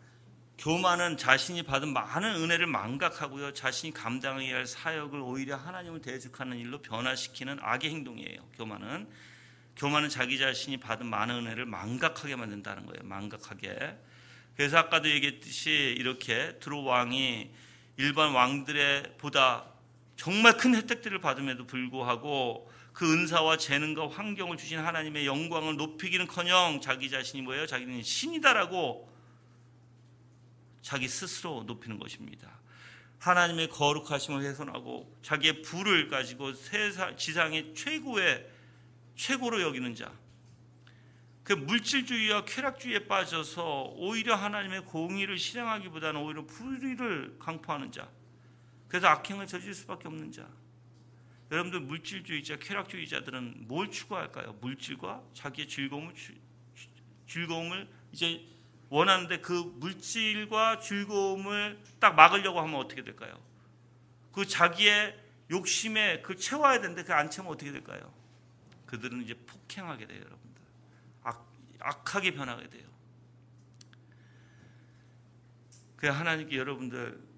교만은 자신이 받은 많은 은혜를 망각하고요, 자신이 감당해야 할 사역을 오히려 하나님을 대적하는 일로 변화시키는 악의 행동이에요. 교만은 자기 자신이 받은 많은 은혜를 망각하게 만든다는 거예요. 망각하게. 그래서 아까도 얘기했듯이 이렇게 두로 왕이 일반 왕들의 보다 정말 큰 혜택들을 받음에도 불구하고 그 은사와 재능과 환경을 주신 하나님의 영광을 높이기는커녕 자기 자신이 뭐예요? 자기는 신이다라고 자기 스스로 높이는 것입니다. 하나님의 거룩하심을 훼손하고 자기의 부를 가지고 지상의 최고로 여기는 자, 그 물질주의와 쾌락주의에 빠져서 오히려 하나님의 공의를 실행하기보다는 오히려 불의를 강포하는 자, 그래서 악행을 저질 수밖에 없는 자. 여러분들 물질주의자, 쾌락주의자들은 뭘 추구할까요? 물질과 자기의 즐거움을 이제 원하는데 그 물질과 즐거움을 딱 막으려고 하면 어떻게 될까요? 그 자기의 욕심에 그 채워야 되는데 그 안 채우면 어떻게 될까요? 그들은 이제 폭행하게 돼요, 여러분들. 악하게 변하게 돼요. 그래서 하나님께 여러분들,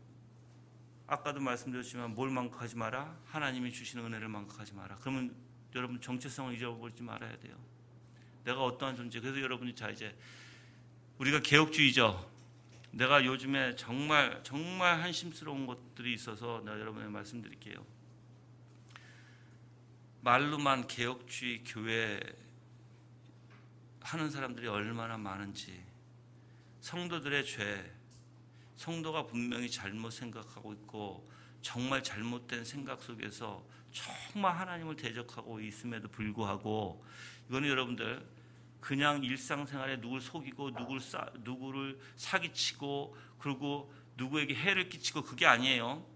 아까도 말씀드렸지만 뭘 망각하지 마라? 하나님이 주시는 은혜를 망각하지 마라. 그러면 여러분 정체성을 잊어버리지 말아야 돼요. 내가 어떠한 존재. 그래서 여러분이 자 이제 우리가 개혁주의죠. 내가 요즘에 정말 한심스러운 것들이 있어서 내가 여러분에게 말씀드릴게요. 말로만 개혁주의 교회 하는 사람들이 얼마나 많은지, 성도들의 죄, 성도가 분명히 잘못 생각하고 있고 정말 잘못된 생각 속에서 정말 하나님을 대적하고 있음에도 불구하고, 이거는 여러분들 그냥 일상생활에 누굴 속이고 누구를 사기치고 그리고 누구에게 해를 끼치고 그게 아니에요.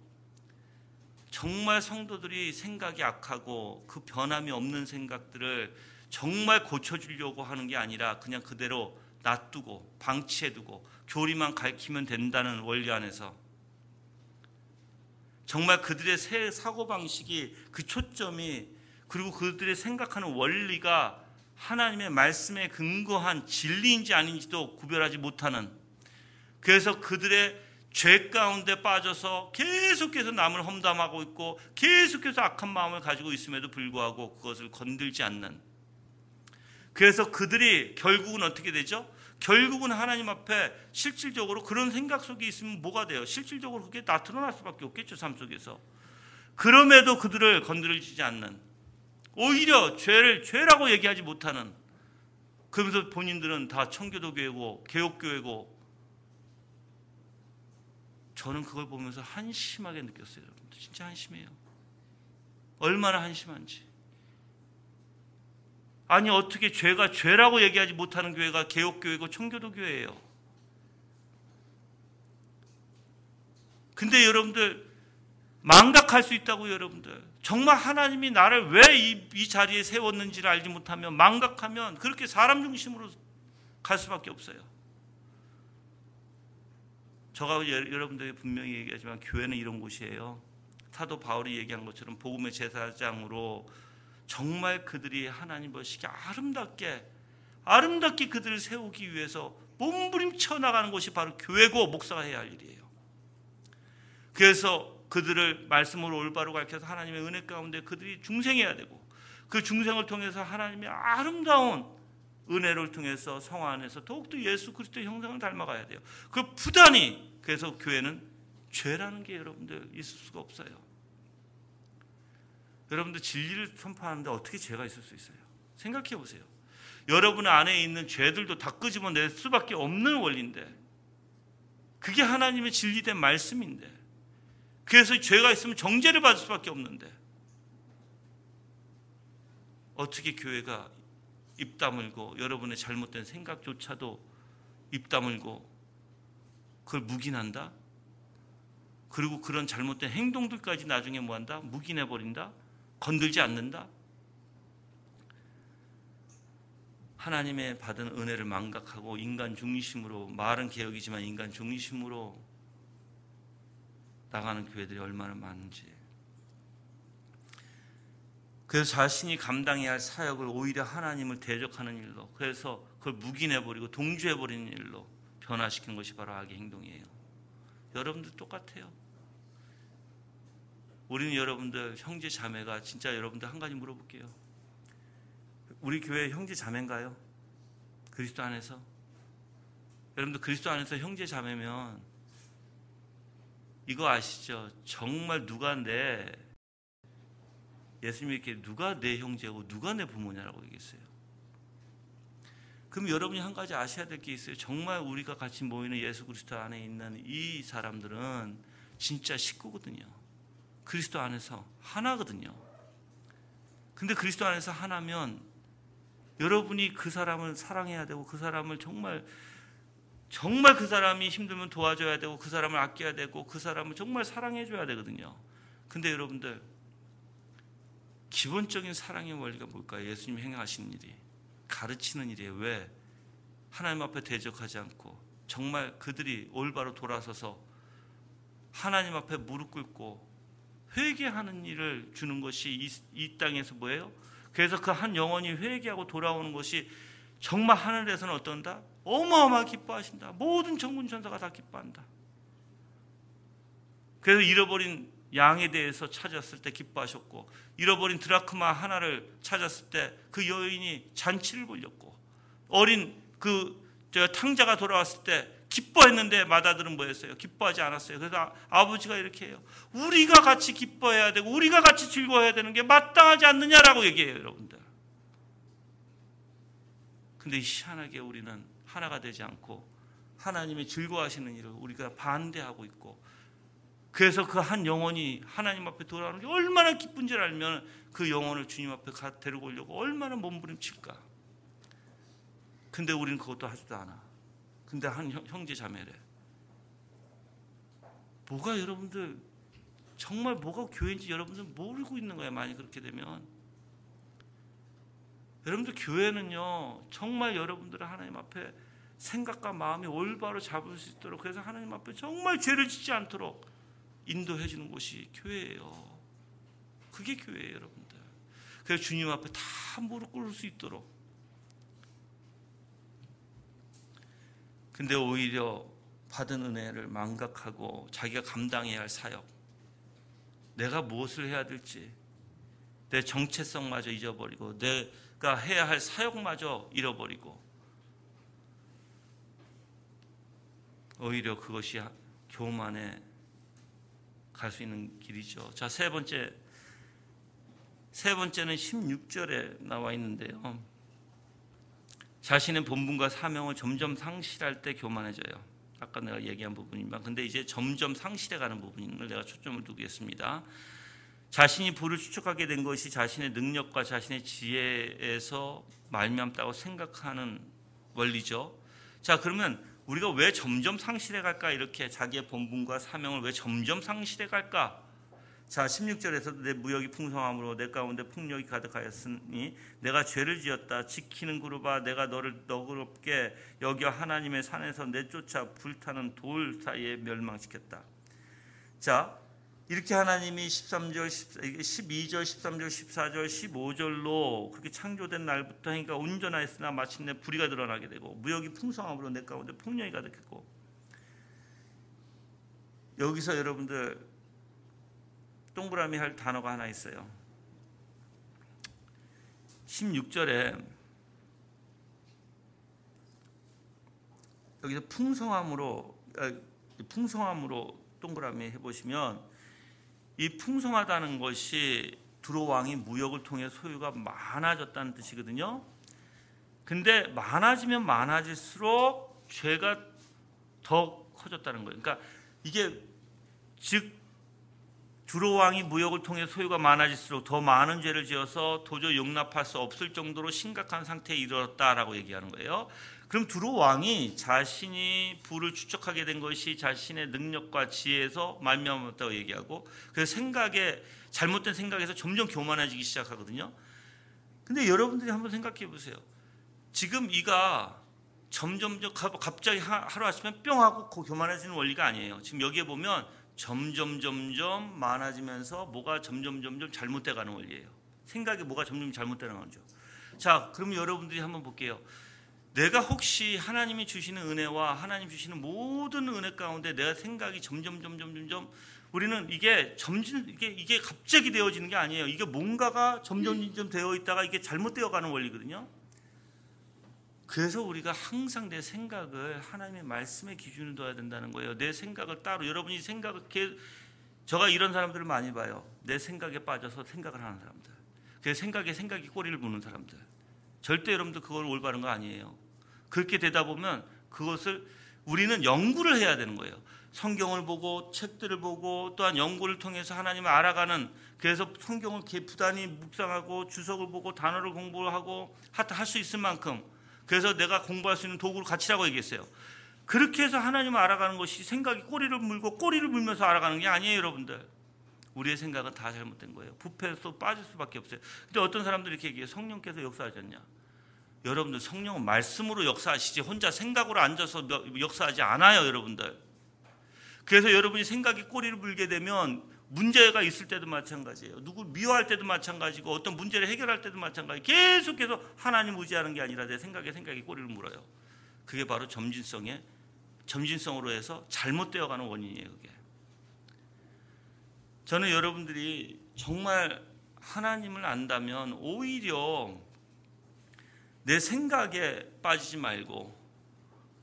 정말 성도들이 생각이 악하고 그 변함이 없는 생각들을 정말 고쳐주려고 하는 게 아니라 그냥 그대로 놔두고 방치해두고 교리만 가르치면 된다는 원리 안에서 정말 그들의 새 사고방식이, 그 초점이, 그리고 그들의 생각하는 원리가 하나님의 말씀에 근거한 진리인지 아닌지도 구별하지 못하는, 그래서 그들의 죄 가운데 빠져서 계속해서 남을 험담하고 있고 계속해서 악한 마음을 가지고 있음에도 불구하고 그것을 건들지 않는, 그래서 그들이 결국은 어떻게 되죠? 결국은 하나님 앞에 실질적으로 그런 생각 속에 있으면 뭐가 돼요? 실질적으로 그게 나타날 수밖에 없겠죠, 삶 속에서. 그럼에도 그들을 건드리지 않는, 오히려 죄라고 얘기하지 못하는, 그러면서 본인들은 다 청교도교회고 개혁교회고. 저는 그걸 보면서 한심하게 느꼈어요, 여러분. 진짜 한심해요. 얼마나 한심한지. 아니 어떻게 죄가 죄라고 얘기하지 못하는 교회가 개혁교회고 청교도교회예요. 근데 여러분들 망각할 수 있다고요, 여러분들. 정말 하나님이 나를 왜 이 자리에 세웠는지를 알지 못하면, 망각하면 그렇게 사람 중심으로 갈 수밖에 없어요. 제가 여러분들에게 분명히 얘기하지만 교회는 이런 곳이에요. 사도 바울이 얘기한 것처럼 복음의 제사장으로 정말 그들이 하나님 보시기에 아름답게 그들을 세우기 위해서 몸부림쳐 나가는 것이 바로 교회고 목사가 해야 할 일이에요. 그래서 그들을 말씀으로 올바로 가르쳐서 하나님의 은혜 가운데 그들이 중생해야 되고, 그 중생을 통해서 하나님의 아름다운 은혜를 통해서 성 안에서 더욱더 예수 그리스도의 형상을 닮아가야 돼요. 그 부단히. 그래서 교회는 죄라는 게 여러분들 있을 수가 없어요. 여러분들 진리를 선포하는데 어떻게 죄가 있을 수 있어요? 생각해 보세요. 여러분 안에 있는 죄들도 다 끄집어낼 수밖에 없는 원리인데, 그게 하나님의 진리된 말씀인데, 그래서 죄가 있으면 정죄를 받을 수밖에 없는데, 어떻게 교회가 입 다물고 여러분의 잘못된 생각조차도 입 다물고 그걸 묵인한다? 그리고 그런 잘못된 행동들까지 나중에 뭐한다? 묵인해버린다? 건들지 않는다? 하나님의 받은 은혜를 망각하고 인간 중심으로, 말은 개혁이지만 인간 중심으로 나가는 교회들이 얼마나 많은지. 그래서 자신이 감당해야 할 사역을 오히려 하나님을 대적하는 일로, 그래서 그걸 묵인해버리고 동조해버리는 일로 변화시키는 것이 바로 악의 행동이에요. 여러분들 똑같아요. 우리는 여러분들 형제 자매가, 진짜 여러분들 한 가지 물어볼게요. 우리 교회 형제 자매인가요? 그리스도 안에서? 여러분들 그리스도 안에서 형제 자매면 이거 아시죠? 정말 예수님이 이렇게 누가 내 형제고 누가 내 부모냐라고 얘기했어요. 그럼 여러분이 한 가지 아셔야 될 게 있어요. 정말 우리가 같이 모이는 예수 그리스도 안에 있는 이 사람들은 진짜 식구거든요. 그리스도 안에서 하나거든요. 근데 그리스도 안에서 하나면 여러분이 그 사람을 사랑해야 되고, 그 사람을 정말 그 사람이 힘들면 도와줘야 되고, 그 사람을 아껴야 되고, 그 사람을 정말 사랑해줘야 되거든요. 근데 여러분들 기본적인 사랑의 원리가 뭘까요? 예수님이 행하시는 일이, 가르치는 일이에요. 왜? 하나님 앞에 대적하지 않고 정말 그들이 올바로 돌아서서 하나님 앞에 무릎 꿇고 회개하는 일을 주는 것이 이 땅에서 뭐예요? 그래서 그 한 영혼이 회개하고 돌아오는 것이 정말 하늘에서는 어떤다? 어마어마하게 기뻐하신다. 모든 천군 천사가 다 기뻐한다. 그래서 잃어버린 양에 대해서 찾았을 때 기뻐하셨고, 잃어버린 드라크마 하나를 찾았을 때 그 여인이 잔치를 벌였고, 어린 탕자가 돌아왔을 때 기뻐했는데 맏아들은 뭐였어요? 기뻐하지 않았어요. 그래서 아버지가 이렇게 해요. 우리가 같이 기뻐해야 되고 우리가 같이 즐거워해야 되는 게 마땅하지 않느냐라고 얘기해요, 여러분들. 근데 희한하게 우리는 하나가 되지 않고 하나님이 즐거워하시는 일을 우리가 반대하고 있고, 그래서 그 한 영혼이 하나님 앞에 돌아오는 게 얼마나 기쁜지를 알면 그 영혼을 주님 앞에 데리고 오려고 얼마나 몸부림칠까. 근데 우리는 그것도 하지도 않아. 근데 한 형제 자매래. 뭐가 여러분들 정말 뭐가 교회인지 여러분들 모르고 있는 거야. 많이 그렇게 되면 여러분들 교회는요 정말 여러분들의 하나님 앞에 생각과 마음이 올바로 잡을 수 있도록, 그래서 하나님 앞에 정말 죄를 짓지 않도록 인도해 주는 곳이 교회예요. 그게 교회예요, 여러분들. 그래서 주님 앞에 다 무릎 꿇을 수 있도록. 근데 오히려 받은 은혜를 망각하고 자기가 감당해야 할 사역, 내가 무엇을 해야 될지, 내 정체성마저 잊어버리고 내가 해야 할 사역마저 잃어버리고, 오히려 그것이 교만에 갈 수 있는 길이죠. 자, 세 번째는 16절에 나와 있는데요. 자신의 본분과 사명을 점점 상실할 때 교만해져요. 아까 내가 얘기한 부분이지만, 근데 이제 점점 상실해가는 부분을 내가 초점을 두겠습니다. 자신이 부를 추측하게 된 것이 자신의 능력과 자신의 지혜에서 말미암다고 생각하는 원리죠. 자, 그러면 우리가 왜 점점 상실해갈까? 이렇게 자기의 본분과 사명을 왜 점점 상실해갈까? 자, 16절에서도 내 무역이 풍성함으로 내 가운데 폭력이 가득하였으니 내가 죄를 지었다. 지키는 그룹아, 내가 너를 너그럽게 여겨 하나님의 산에서 내쫓아 불타는 돌 사이에 멸망시켰다. 자, 이렇게 하나님이 13절, 12절, 13절, 14절, 15절로 그렇게 창조된 날부터 하니까 온전하였으나 마침내 불의가 드러나게 되고 무역이 풍성함으로 내 가운데 폭력이 가득했고, 여기서 여러분들 동그라미 할 단어가 하나 있어요. 16절에 여기서 풍성함으로 동그라미 해보시면 이 풍성하다는 것이 두로 왕이 무역을 통해 소유가 많아졌다는 뜻이거든요. 근데 많아지면 많아질수록 죄가 더 커졌다는 거예요. 그러니까 이게 즉 두로 왕이 무역을 통해 소유가 많아질수록 더 많은 죄를 지어서 도저히 용납할 수 없을 정도로 심각한 상태에 이르렀다라고 얘기하는 거예요. 그럼 두로 왕이 자신이 부를 추적하게 된 것이 자신의 능력과 지혜에서 말미암았다고 얘기하고, 그래서 잘못된 생각에서 점점 교만해지기 시작하거든요. 근데 여러분들이 한번 생각해 보세요. 지금 이가 점점 갑자기 하루아침에 뿅 하고 교만해지는 원리가 아니에요. 지금 여기에 보면 점점 많아지면서 뭐가 점점 잘못돼 가는 원리예요. 생각이 뭐가 점점 잘못되는 거죠. 자, 그럼 여러분들이 한번 볼게요. 내가 혹시 하나님이 주시는 은혜와 하나님 주시는 모든 은혜 가운데 내가 생각이 점점 우리는 이게 갑자기 되어지는 게 아니에요. 이게 뭔가가 점점 되어 있다가 이게 잘못되어 가는 원리거든요. 그래서 우리가 항상 내 생각을 하나님의 말씀의 기준으로 둬야 된다는 거예요. 내 생각을 따로, 여러분이 제가 이런 사람들을 많이 봐요. 내 생각에 빠져서 생각을 하는 사람들. 그래서 생각이 꼬리를 무는 사람들. 절대 여러분들 그걸 올바른 거 아니에요. 그렇게 되다 보면 그것을 우리는 연구를 해야 되는 거예요. 성경을 보고 책들을 보고 또한 연구를 통해서 하나님을 알아가는, 그래서 성경을 부단히 묵상하고 주석을 보고 단어를 공부하고 할 수 있을 만큼, 그래서 내가 공부할 수 있는 도구를 갖추라고 얘기했어요. 그렇게 해서 하나님을 알아가는 것이 생각이 꼬리를 물면서 알아가는 게 아니에요. 여러분들, 우리의 생각은 다 잘못된 거예요. 부패에서 빠질 수밖에 없어요. 근데 어떤 사람들이 이렇게 얘기해요. 성령께서 역사하셨냐? 여러분들, 성령은 말씀으로 역사하시지 혼자 생각으로 앉아서 역사하지 않아요. 여러분들. 그래서 여러분이 생각이 꼬리를 물게 되면 문제가 있을 때도 마찬가지예요. 누구 미워할 때도 마찬가지고 어떤 문제를 해결할 때도 마찬가지. 계속해서 하나님 의지하는 게 아니라 내 생각이 꼬리를 물어요. 그게 바로 점진성으로 해서 잘못되어 가는 원인이에요. 그게. 저는 여러분들이 정말 하나님을 안다면 오히려 내 생각에 빠지지 말고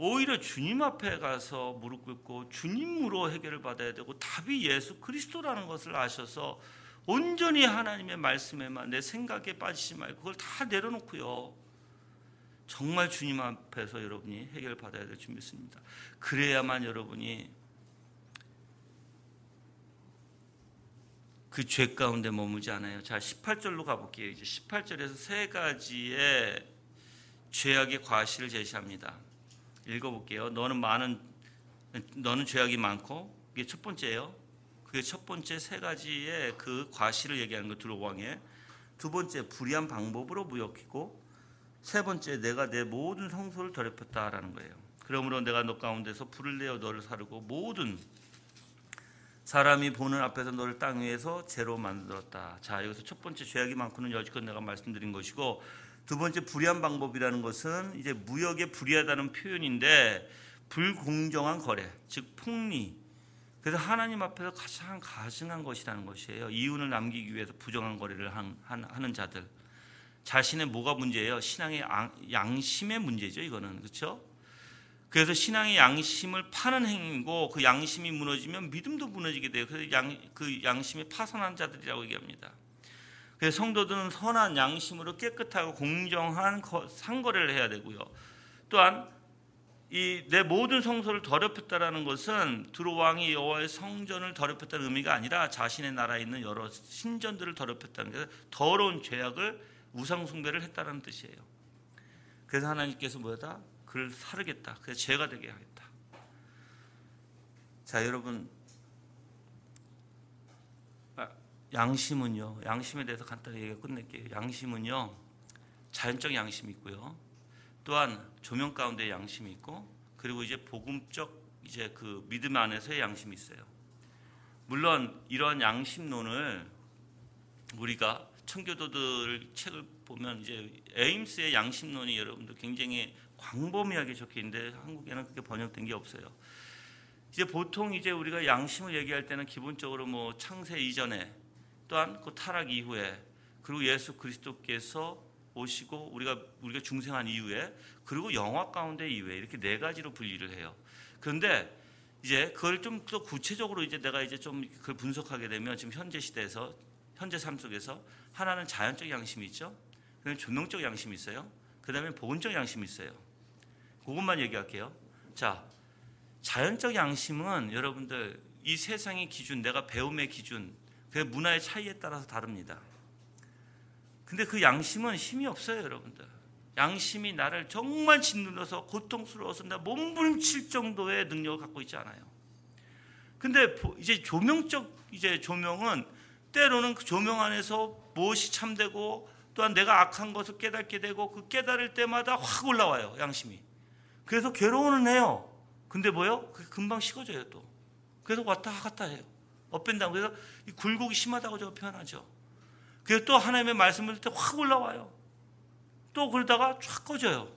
오히려 주님 앞에 가서 무릎 꿇고 주님으로 해결을 받아야 되고, 답이 예수 그리스도라는 것을 아셔서 온전히 하나님의 말씀에만 내 생각에 빠지지 말고 그걸 다 내려놓고요, 정말 주님 앞에서 여러분이 해결을 받아야 될 줄 믿습니다. 그래야만 여러분이 그 죄 가운데 머물지 않아요. 자, 18절로 가볼게요. 이제 18절에서 세 가지의 죄악의 과실을 제시합니다. 읽어볼게요. 너는 죄악이 많고, 이게 첫 번째예요. 그게 첫 번째 세 가지의 그 과실을 얘기하는 거, 두로 왕의. 두 번째, 불의한 방법으로 무역했고, 세 번째, 내가 내 모든 성소를 더럽혔다라는 거예요. 그러므로 내가 너 가운데서 불을 내어 너를 사르고 모든 사람이 보는 앞에서 너를 땅 위에서 죄로 만들었다. 자, 여기서 첫 번째 죄악이 많고는 여지껏 내가 말씀드린 것이고, 두 번째 불의한 방법이라는 것은 이제 무역에 불의하다는 표현인데, 불공정한 거래, 즉 폭리. 그래서 하나님 앞에서 가장 가증한 것이라는 것이에요. 이윤을 남기기 위해서 부정한 거래를 하는 자들. 자신의 뭐가 문제예요? 신앙의 양심의 문제죠. 이거는, 그렇죠? 그래서 신앙의 양심을 파는 행위고, 그 양심이 무너지면 믿음도 무너지게 돼요. 그래서 그 양심이 파산한 자들이라고 얘기합니다. 그래서 성도들은 선한 양심으로 깨끗하고 공정한 상거래를 해야 되고요. 또한 내 모든 성소를 더럽혔다라는 것은 두로 왕이 여호와의 성전을 더럽혔다는 의미가 아니라 자신의 나라에 있는 여러 신전들을 더럽혔다는 게, 더러운 죄악을 우상 숭배를 했다는 뜻이에요. 그래서 하나님께서 뭐다? 그를 사르겠다. 그래서 죄가 되게 하겠다. 자, 여러분, 양심은요. 양심에 대해서 간단히 얘기 끝낼게요. 양심은요. 자연적 양심이 있고요. 또한 조명 가운데 양심이 있고, 그리고 이제 복음적 이제 그 믿음 안에서의 양심이 있어요. 물론 이러한 양심론을 우리가 청교도들 책을 보면 이제 에임스의 양심론이 여러분들 굉장히 광범위하게 적혀 있는데 한국에는 그렇게 번역된 게 없어요. 이제 보통 이제 우리가 양심을 얘기할 때는 기본적으로 뭐 창세 이전에, 또한 그 타락 이후에, 그리고 예수 그리스도께서 오시고 우리가 중생한 이후에, 그리고 영화 가운데 이후에, 이렇게 네 가지로 분리를 해요. 그런데 이제 그걸 좀 더 구체적으로 이제 내가 이제 좀 그걸 분석하게 되면 지금 현재 시대에서, 현재 삶 속에서 하나는 자연적 양심이 있죠. 그다음에 조명적 양심이 있어요. 그다음에 복음적 양심이 있어요. 그것만 얘기할게요. 자, 자연적 양심은 여러분들 이 세상의 기준, 내가 배움의 기준, 그 문화의 차이에 따라서 다릅니다. 근데 그 양심은 힘이 없어요, 여러분들. 양심이 나를 정말 짓눌러서 고통스러워서 나 몸부림칠 정도의 능력을 갖고 있지 않아요. 근데 이제 조명은 때로는 그 조명 안에서 무엇이 참되고, 또한 내가 악한 것을 깨닫게 되고, 그 깨달을 때마다 확 올라와요, 양심이. 그래서 괴로워는 해요. 근데 뭐요? 그게 금방 식어져요, 또. 그래서 왔다 갔다 해요. 업앤다운. 그래서 이 굴곡이 심하다고 제가 표현하죠. 그래서 또 하나님의 말씀을 들을 때 확 올라와요. 또 그러다가 쫙 꺼져요.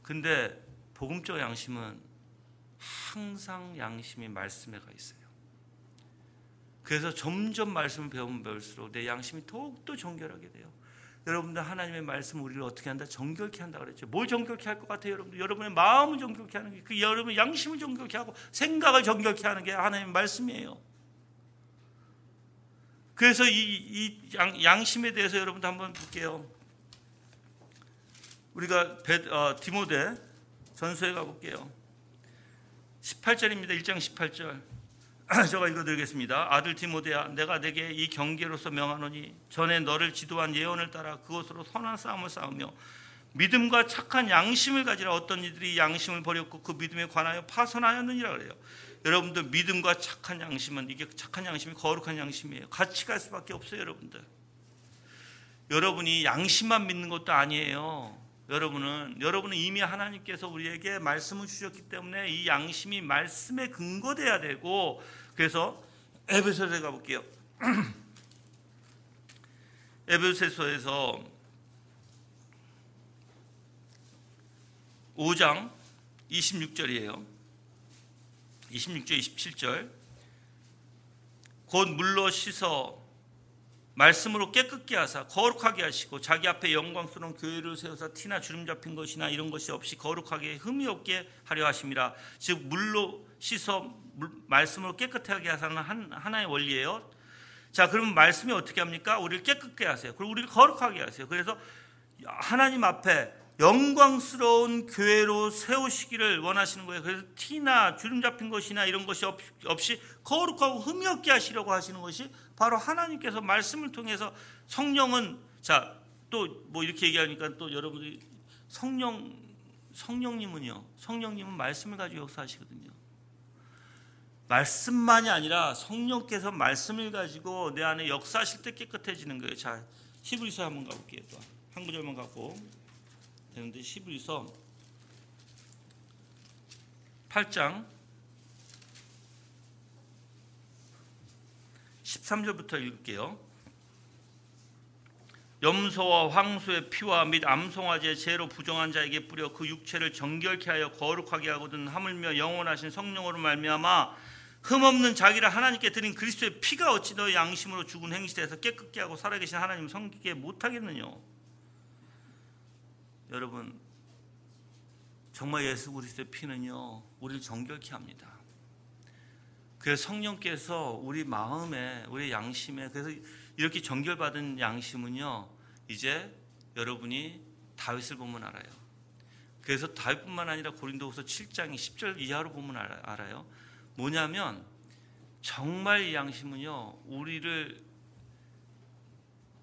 근데 복음적 양심은 항상 양심이 말씀에 가 있어요. 그래서 점점 말씀을 배우면 배울수록 내 양심이 더욱더 정결하게 돼요. 여러분들 하나님의 말씀 우리를 어떻게 한다? 정결케 한다 그랬죠. 뭘 정결케 할 것 같아요, 여러분들? 여러분의 마음을 정결케 하는 게, 그 여러분의 양심을 정결케 하고 생각을 정결케 하는 게 하나님의 말씀이에요. 그래서 이 양심에 대해서 여러분들 한번 볼게요. 우리가 디모데 전서에 가볼게요. 18절입니다. 1장 18절. 제가 읽어드리겠습니다. 아들 디모데야, 내가 내게 이 경계로서 명하노니 전에 너를 지도한 예언을 따라 그것으로 선한 싸움을 싸우며 믿음과 착한 양심을 가지라. 어떤 이들이 양심을 버렸고 그 믿음에 관하여 파선하였느니라 그래요. 여러분들 믿음과 착한 양심은, 이게 착한 양심이 거룩한 양심이에요. 같이 갈 수밖에 없어요, 여러분들. 여러분이 양심만 믿는 것도 아니에요. 여러분은 이미 하나님께서 우리에게 말씀을 주셨기 때문에 이 양심이 말씀에 근거돼야 되고, 그래서 에베소서에 가볼게요. 에베소서에서 5장 26절이에요. 26절 27절. 곧 물로 씻어 말씀으로 깨끗게 하사 거룩하게 하시고 자기 앞에 영광스러운 교회를 세우사 티나 주름 잡힌 것이나 이런 것이 없이 거룩하게 흠이 없게 하려 하심이라. 즉 물로 씻어 말씀으로 깨끗하게 하사는 하나의 원리예요. 자, 그러면 말씀이 어떻게 합니까? 우리를 깨끗게 하세요. 그리고 우리를 거룩하게 하세요. 그래서 하나님 앞에 영광스러운 교회로 세우시기를 원하시는 거예요. 그래서 티나 주름 잡힌 것이나 이런 것이 없이 거룩하고 흠이 없게 하시려고 하시는 것이 바로 하나님께서 말씀을 통해서. 성령은, 자, 또 뭐 이렇게 얘기하니까 또 여러분들이 성령님은 말씀을 가지고 역사하시거든요. 말씀만이 아니라 성령께서 말씀을 가지고 내 안에 역사하실 때 깨끗해지는 거예요. 자, 히브리서 한번 가볼게요. 또 한 구절만 갖고 되는데, 히브리서 8장 13절부터 읽을게요. 염소와 황소의 피와 및 암송아지의 죄로 부정한 자에게 뿌려 그 육체를 정결케 하여 거룩하게 하거든 하물며 영원하신 성령으로 말미암아 흠없는 자기를 하나님께 드린 그리스도의 피가 어찌 너의 양심으로 죽은 행실에서 깨끗게 하고 살아계신 하나님을 섬기게 못하겠느냐. 여러분, 정말 예수 그리스도의 피는요 우리를 정결케 합니다. 그래서 성령께서 우리 마음에, 우리 양심에, 그래서 이렇게 정결받은 양심은요 이제 여러분이 다윗을 보면 알아요. 그래서 다윗뿐만 아니라 고린도후서 7장 10절 이하로 보면 알아요. 뭐냐면 정말 이 양심은요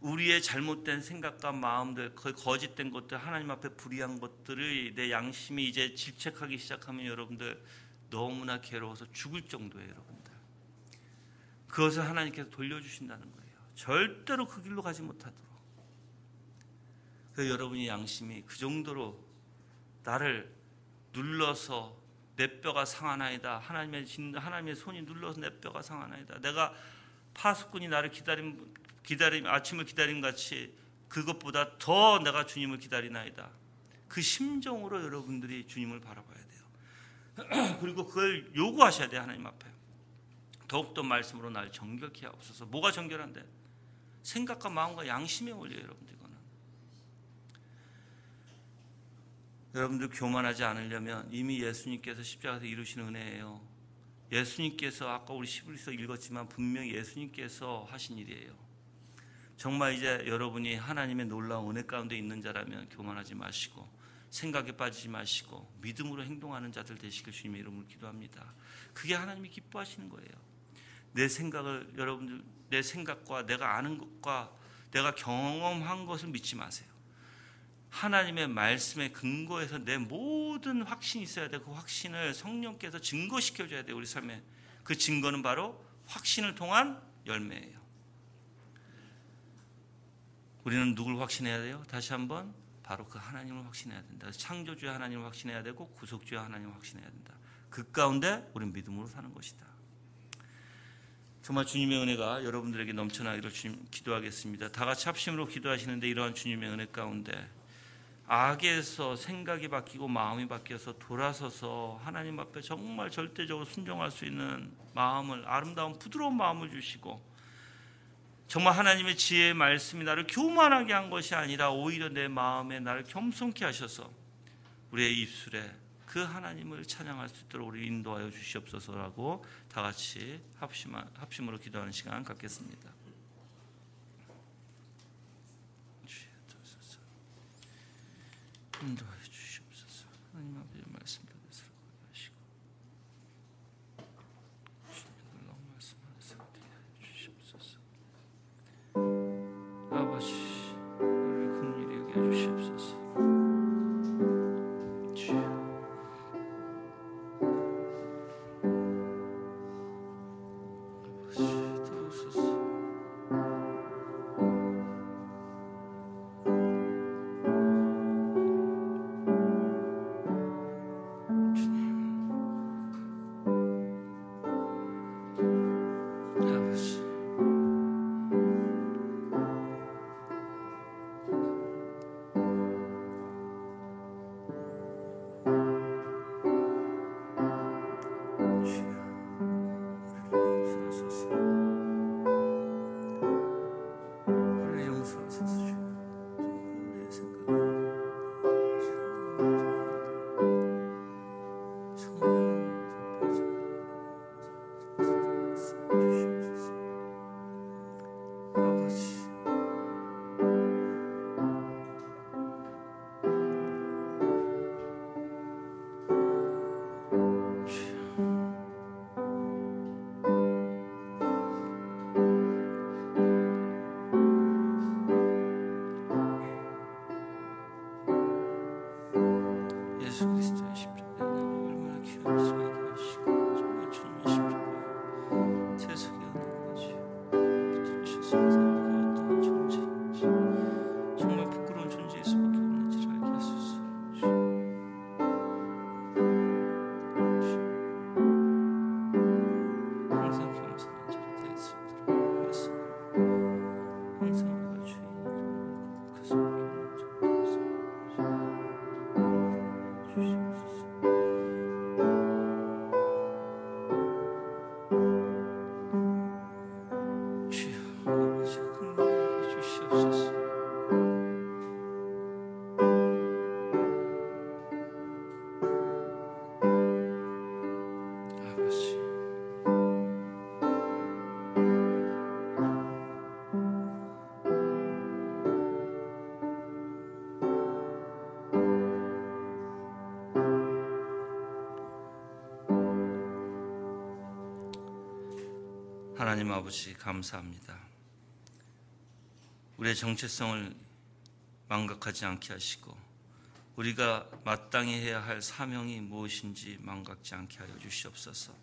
우리의 잘못된 생각과 마음들, 그 거짓된 것들, 하나님 앞에 불의한 것들을 내 양심이 이제 질책하기 시작하면 여러분들 너무나 괴로워서 죽을 정도예요, 여러분들. 그것을 하나님께서 돌려주신다는 거예요. 절대로 그 길로 가지 못하도록. 그래서 여러분의 양심이 그 정도로 나를 눌러서 내 뼈가 상하나이다. 하나님의 손이 눌러서 내 뼈가 상하나이다. 내가 파수꾼이 나를 아침을 기다림 같이 그것보다 더 내가 주님을 기다리나이다. 그 심정으로 여러분들이 주님을 바라봐야 돼요. 그리고 그걸 요구하셔야 돼요. 하나님 앞에. 더욱더 말씀으로 날 정결케 하옵소서. 뭐가 정결한데? 생각과 마음과 양심에 올려요. 여러분들 이거는. 여러분들 교만하지 않으려면 이미 예수님께서 십자가에서 이루신 은혜예요. 예수님께서 아까 우리 시브리서 읽었지만 분명히 예수님께서 하신 일이에요. 정말 이제 여러분이 하나님의 놀라운 은혜 가운데 있는 자라면 교만하지 마시고 생각에 빠지지 마시고 믿음으로 행동하는 자들 되시길 주님의 이름으로 기도합니다. 그게 하나님이 기뻐하시는 거예요. 내 생각을 여러분들 내 생각과 내가 아는 것과 내가 경험한 것을 믿지 마세요. 하나님의 말씀에 근거해서 내 모든 확신이 있어야 돼요. 그 확신을 성령께서 증거시켜줘야 돼요. 우리 삶에. 그 증거는 바로 확신을 통한 열매예요. 우리는 누굴 확신해야 돼요? 다시 한번 바로 그 하나님을 확신해야 된다. 창조주의 하나님을 확신해야 되고 구속주의 하나님을 확신해야 된다. 그 가운데 우리는 믿음으로 사는 것이다. 정말 주님의 은혜가 여러분들에게 넘쳐나기를 주님 기도하겠습니다. 다 같이 합심으로 기도하시는데 이러한 주님의 은혜 가운데 악에서 생각이 바뀌고 마음이 바뀌어서 돌아서서 하나님 앞에 정말 절대적으로 순종할 수 있는 마음을, 아름다운 부드러운 마음을 주시고 정말 하나님의 지혜의 말씀이 나를 교만하게 한 것이 아니라 오히려 내 마음에 나를 겸손케 하셔서 우리의 입술에 그 하나님을 찬양할 수 있도록 우리 인도하여 주시옵소서라고 다 같이 합심으로 기도하는 시간 갖겠습니다. 인도하여 주시옵소서. 하나님 아버지의 말씀 받으시고 하시고 주님의 놀라운 말씀 안에서 하여 주시옵소서. 아버지 우리를 긍휼히 여겨 주시옵소서. 주여 아버지 도우소서. 예수 그리스도의 십자가에 얼마나 귀한 수가 있게 하시고 정말 주님의 십자가에 재석이 없는 거지. 붙들으셔서 우리가 어떠한 존재인지 정말 부끄러운 존재일 수밖에 없는지를 알게 하소서. 항상 겸손한 자로 될 수 있도록 하였습니다. 항상 우리가 죄인이라고 그 수밖에 없는 존재로서 하나님 아버지 감사합니다. 우리의 정체성을 망각하지 않게 하시고 우리가 마땅히 해야 할 사명이 무엇인지 망각지 않게 하여 주시옵소서.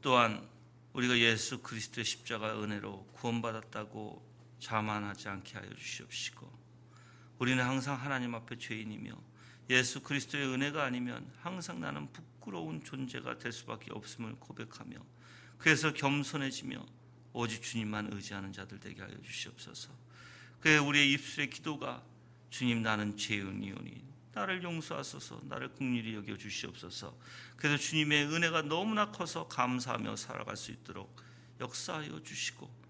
또한 우리가 예수 그리스도의 십자가 은혜로 구원받았다고 자만하지 않게 하여 주시옵시고, 우리는 항상 하나님 앞에 죄인이며 예수 그리스도의 은혜가 아니면 항상 나는 부끄러운 존재가 될 수밖에 없음을 고백하며, 그래서 겸손해지며 오직 주님만 의지하는 자들 되게 하여 주시옵소서. 그래 우리의 입술의 기도가 주님 나는 죄인이오니 나를 용서하소서, 나를 긍휼히 여겨 주시옵소서. 그래서 주님의 은혜가 너무나 커서 감사하며 살아갈 수 있도록 역사하여 주시고,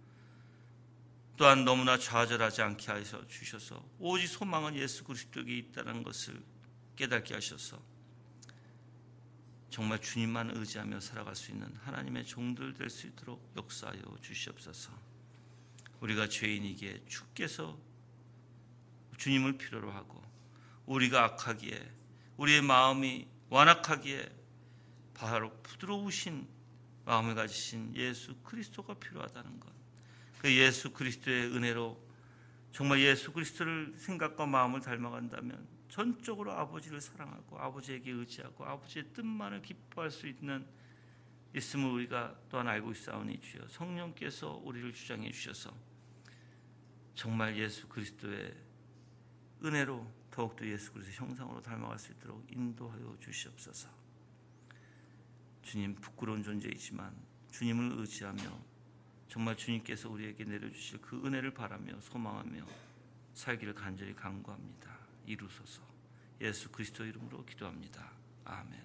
또한 너무나 좌절하지 않게 하여 주셔서 오직 소망은 예수 그리스도에게 있다는 것을 깨닫게 하셔서 정말 주님만 의지하며 살아갈 수 있는 하나님의 종들 될 수 있도록 역사하여 주시옵소서. 우리가 죄인이기에 주께서 주님을 필요로 하고, 우리가 악하기에 우리의 마음이 완악하기에 바로 부드러우신 마음을 가지신 예수 그리스도가 필요하다는 것, 그 예수 그리스도의 은혜로 정말 예수 그리스도를 생각과 마음을 닮아간다면 전적으로 아버지를 사랑하고 아버지에게 의지하고 아버지의 뜻만을 기뻐할 수 있음을 우리가 또한 알고 있사오니 주여, 성령께서 우리를 주장해 주셔서 정말 예수 그리스도의 은혜로 더욱더 예수 그리스도의 형상으로 닮아갈 수 있도록 인도하여 주시옵소서. 주님, 부끄러운 존재이지만 주님을 의지하며 정말 주님께서 우리에게 내려주실 그 은혜를 바라며 소망하며 살기를 간절히 간구합니다. 이루소서. 예수 그리스도 이름으로 기도합니다. 아멘.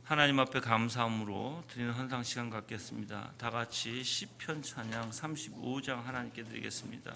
하나님 앞에 감사함으로 드리는 헌상 시간 갖겠습니다. 다 같이 시편 찬양 35장 하나님께 드리겠습니다.